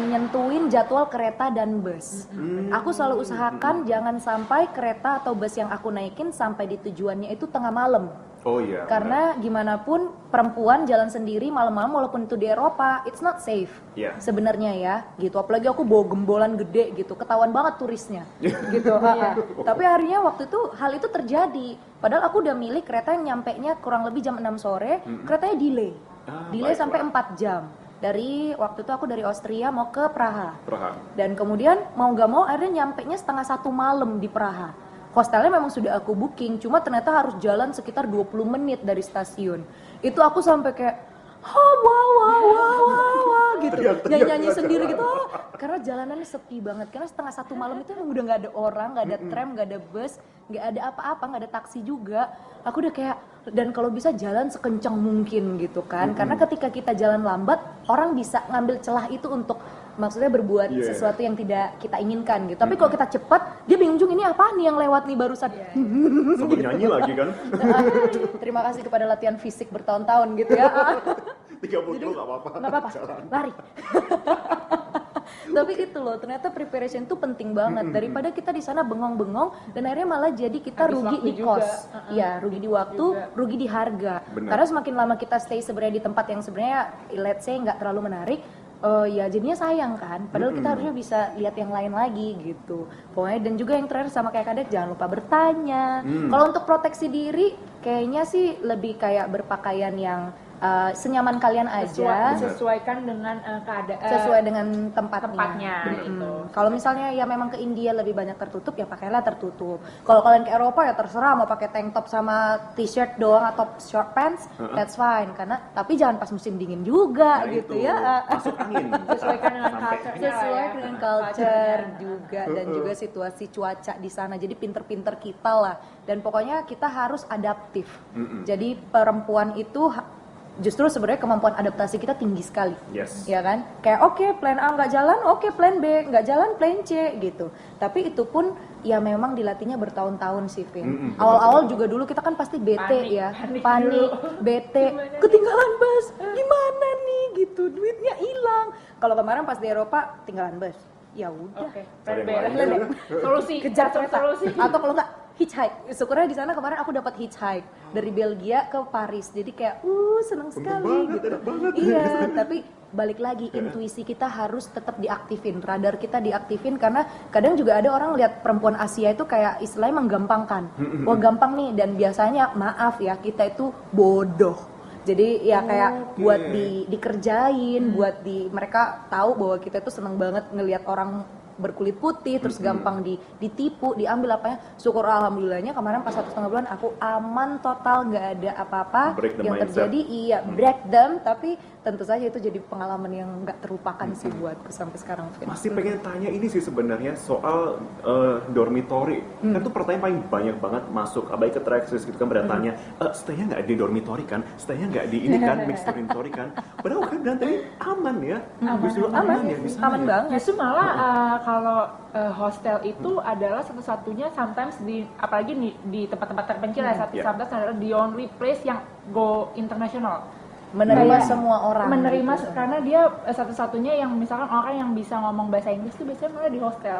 nyentuhin jadwal kereta dan bus. Aku selalu usahakan jangan sampai kereta atau bus yang aku naikin sampai di tujuannya itu tengah malam. Oh iya. Karena gimana pun perempuan jalan sendiri malam-malam walaupun itu di Eropa, it's not safe. Sebenarnya ya, gitu. Apalagi aku bawa gembolan gede gitu, ketahuan banget turisnya. Gitu. Tapi harinya waktu itu hal itu terjadi. Padahal aku udah milih kereta yang nyampenya kurang lebih jam 6 sore, keretanya delay. Delay sampai 4 jam. Dari waktu itu aku dari Austria mau ke Praha. Dan kemudian mau gak mau akhirnya nyampenya 1:30 malam di Praha. Hostelnya memang sudah aku booking, cuma ternyata harus jalan sekitar 20 menit dari stasiun. Itu aku sampai kayak oh wow gitu, Teriak-teriak nyanyi nggak sendiri jalan. gitu, karena jalanannya sepi banget, karena setengah satu malam itu emang udah nggak ada orang, nggak ada tram, nggak ada bus, nggak ada apa-apa, nggak ada taksi juga. Aku udah kayak, dan kalau bisa jalan sekencang mungkin gitu kan, karena ketika kita jalan lambat, orang bisa ngambil celah itu untuk maksudnya berbuat Yeah. sesuatu yang tidak kita inginkan gitu. Tapi kalau kita cepat, dia bingung ini apa nih yang lewat nih barusan. Sambil nyanyi lagi kan. Terima kasih kepada latihan fisik bertahun-tahun gitu ya. 30 kilo nggak apa-apa. Nggak apa-apa, Jalan. lari. Tapi gitu loh, ternyata preparation itu penting banget, daripada kita di sana bengong-bengong dan akhirnya malah jadi kita Habis rugi waktu di juga. cost. Iya, rugi di waktu, rugi di harga. Benar. Karena semakin lama kita stay sebenarnya di tempat yang sebenarnya let's say nggak terlalu menarik, ya jadinya sayang kan. Padahal kita harusnya bisa lihat yang lain lagi gitu. Pokoknya, dan juga yang terakhir sama kayak Kadek, jangan lupa bertanya. Kalau untuk proteksi diri, kayaknya sih lebih kayak berpakaian yang senyaman kalian aja, Sesuaikan dengan keadaan sesuai dengan tempatnya. tempatnya gitu. Kalau misalnya ya memang ke India lebih banyak tertutup, ya pakailah tertutup. Kalau kalian ke Eropa ya terserah mau pakai tank top sama t-shirt doang atau short pants, that's fine. Karena tapi jangan pas musim dingin juga Nah, gitu itu, ya. masuk angin. Sesuaikan dengan Sampai- culture-nya. Sesuai ya. dengan culture juga, dan juga situasi cuaca di sana. Jadi pinter-pinter kita lah. Dan pokoknya kita harus adaptif. Jadi perempuan itu justru sebenarnya kemampuan adaptasi kita tinggi sekali. Yes. Ya kan? Kayak oke, plan A nggak jalan, oke plan B nggak jalan, plan C gitu. Tapi itu pun ya memang dilatihnya bertahun-tahun sih, Vin. Awal-awal juga dulu kita kan pasti bete Panik, ya, panik panik, dulu. bete, Gimana ketinggalan bus, gimana nih gitu, duitnya hilang. Kalau kemarin pas di Eropa ketinggalan bus, ya udah. Oke, Cari plan yang B. lain. Solusi, Kejar cari kereta, solusi. atau kalau nggak hitchhike. Syukurnya di sana kemarin aku dapat hitchhike dari Belgia ke Paris, jadi kayak seneng sekali banget, gitu. enak banget. Iya, tapi balik lagi intuisi kita harus tetap diaktifin, radar kita diaktifin, karena kadang juga ada orang lihat perempuan Asia itu kayak istilahnya menggampangkan. Wah gampang nih, dan biasanya maaf ya kita itu bodoh. Jadi ya kayak buat dikerjain, buat mereka tahu bahwa kita itu seneng banget ngelihat orang berkulit putih, terus gampang ditipu, diambil apanya. Syukur alhamdulillahnya kemarin pas 1,5 bulan aku aman total, nggak ada apa-apa Break the yang mindset. terjadi. Iya, break them, tapi tentu saja itu jadi pengalaman yang nggak terlupakan sih buatku sampai sekarang. Vin. Masih pengen tanya ini sih sebenarnya soal dormitory. Kan tuh pertanyaan paling banyak banget masuk, baik ke Traxxas gitu kan pada tanya, stay-nya nggak di dormitory kan? Stay-nya nggak di ini kan, mixed dormitory kan? Padahal kan bilang tadi aman ya, justru aman ya bisa. Aman banget. Justru malah kalau hostel itu adalah satu-satunya sometimes apalagi di tempat-tempat terpencil ya, Yeah. sometimes adalah the only place yang go international. Menerima Kayak semua orang. menerima gitu. karena dia satu-satunya yang misalkan orang yang bisa ngomong bahasa Inggris tuh biasanya malah di hostel.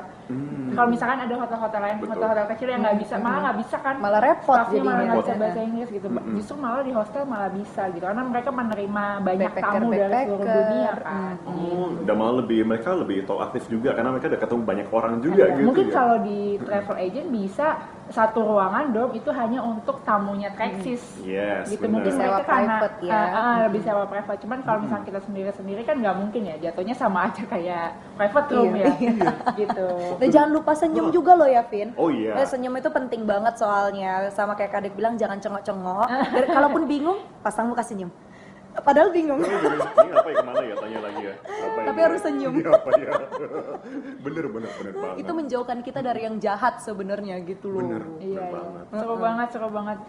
Kalau misalkan ada hotel-hotel lain, Betul. hotel-hotel kecil yang nggak bisa, malah nggak bisa kan, Malah repot staffnya malah jadinya. nggak bisa bahasa Inggris gitu. Justru malah di hostel malah bisa gitu, karena mereka menerima banyak Backpacker, tamu dari seluruh backpacker. dunia kan. Oh, dan malah mereka lebih tahu aktif juga karena mereka udah ketemu banyak orang juga Ada. gitu. Mungkin ya. kalau di travel agent bisa satu ruangan dorm itu hanya untuk tamunya Traxxas. Yes, Gitu benar. mungkin Sewa mereka karena private ya. lebih sewa private. Cuman kalau misalnya kita sendiri-sendiri kan nggak mungkin ya, jatuhnya sama aja kayak private room Iya, ya. Gitu. Dan jangan lupa senyum juga loh ya, Vin. Oh iya. Senyum itu penting banget soalnya. Sama kayak Kadek bilang, jangan cengok-cengok. Dan kalaupun bingung, pasang muka senyum. Padahal bingung. Ini apa ya, kemana ya, tanya lagi ya. Apa Tapi ini? harus senyum. Ini apa ya? bener banget. Itu menjauhkan kita dari yang jahat sebenarnya gitu loh. Bener. Iya, banget. seru banget, seru banget.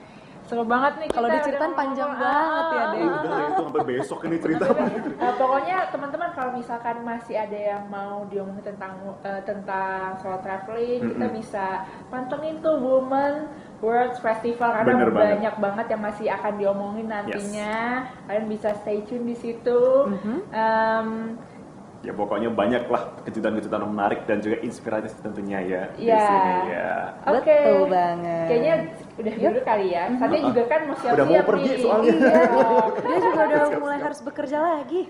Seru banget nih Kalau kita diceritain udah panjang ngomong. banget ya, Dek. Udah lah, itu sampai besok ini cerita. Pokoknya teman-teman kalau misalkan masih ada yang mau diomongin tentang soal traveling, kita bisa pantengin tuh Women World Festival karena Bener banget. banyak banget yang masih akan diomongin nantinya. Kalian bisa stay tune di situ. Ya pokoknya banyak lah kejutan-kejutan menarik dan juga inspiratif tentunya ya di Ya. sini ya. Oke. Betul banget. Kayaknya udah dulu kali ya. Tadi juga kan mau siap-siap Udah mau pergi nih. soalnya. Iya. Dia juga udah mulai harus bekerja lagi.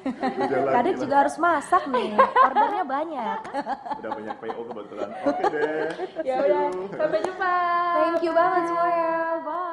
Kadek juga harus masak nih. Ordernya banyak. Udah banyak PO kebetulan. Oke deh. Ya udah, sampai jumpa. Thank you banget semuanya. Bye.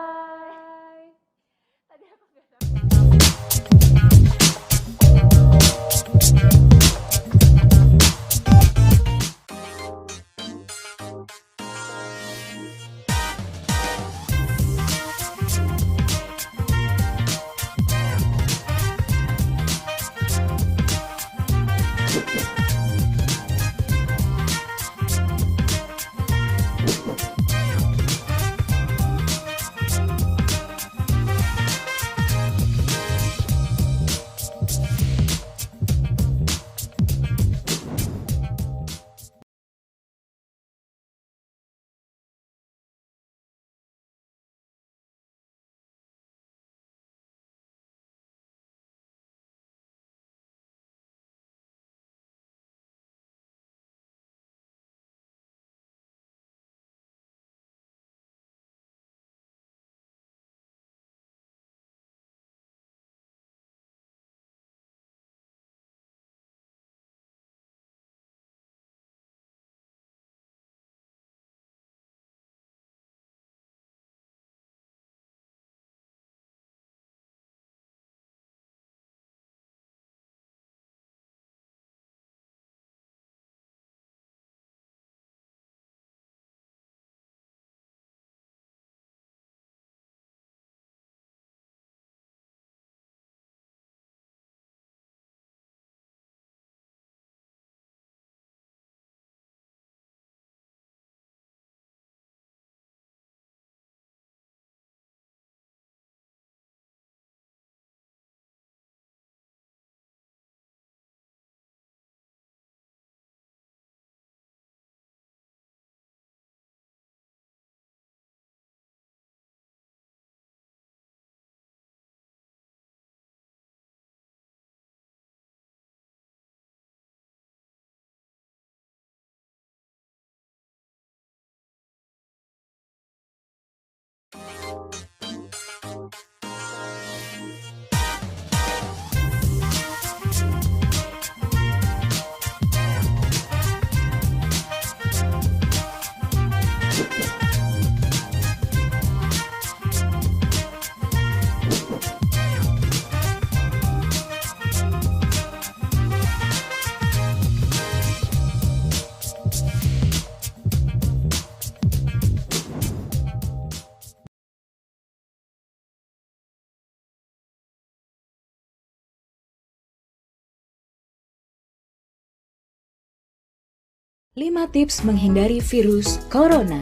5 tips menghindari virus corona.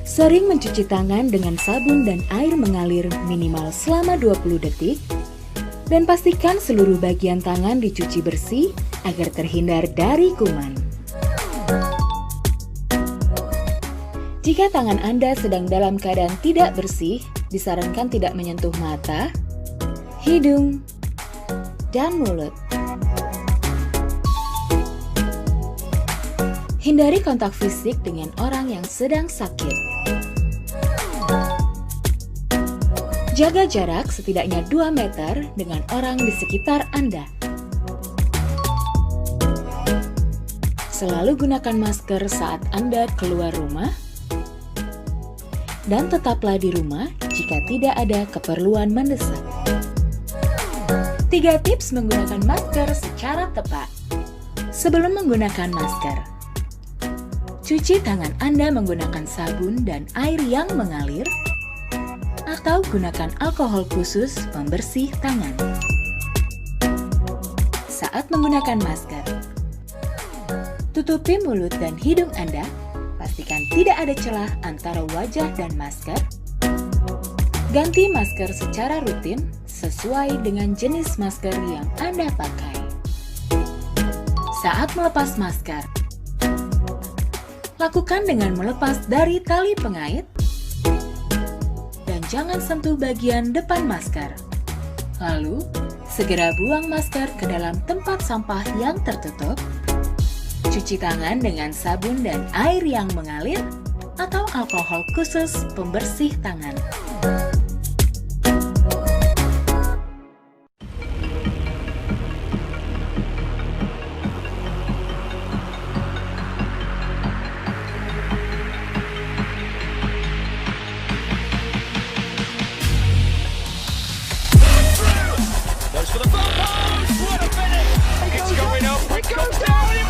Sering mencuci tangan dengan sabun dan air mengalir minimal selama 20 detik. Dan pastikan seluruh bagian tangan dicuci bersih agar terhindar dari kuman. Jika tangan Anda sedang dalam keadaan tidak bersih, disarankan tidak menyentuh mata, hidung, dan mulut. Hindari kontak fisik dengan orang yang sedang sakit. Jaga jarak setidaknya 2 meter dengan orang di sekitar Anda. Selalu gunakan masker saat Anda keluar rumah. Dan tetaplah di rumah jika tidak ada keperluan mendesak. 3 tips menggunakan masker secara tepat. Sebelum menggunakan masker, cuci tangan Anda menggunakan sabun dan air yang mengalir, atau gunakan alkohol khusus pembersih tangan. Saat menggunakan masker, tutupi mulut dan hidung Anda, pastikan tidak ada celah antara wajah dan masker. Ganti masker secara rutin sesuai dengan jenis masker yang Anda pakai. Saat melepas masker, lakukan dengan melepas dari tali pengait dan jangan sentuh bagian depan masker. Lalu, segera buang masker ke dalam tempat sampah yang tertutup. Cuci tangan dengan sabun dan air yang mengalir atau alkohol khusus pembersih tangan. Goes for the front post. What a finish! It's going up. It goes down. It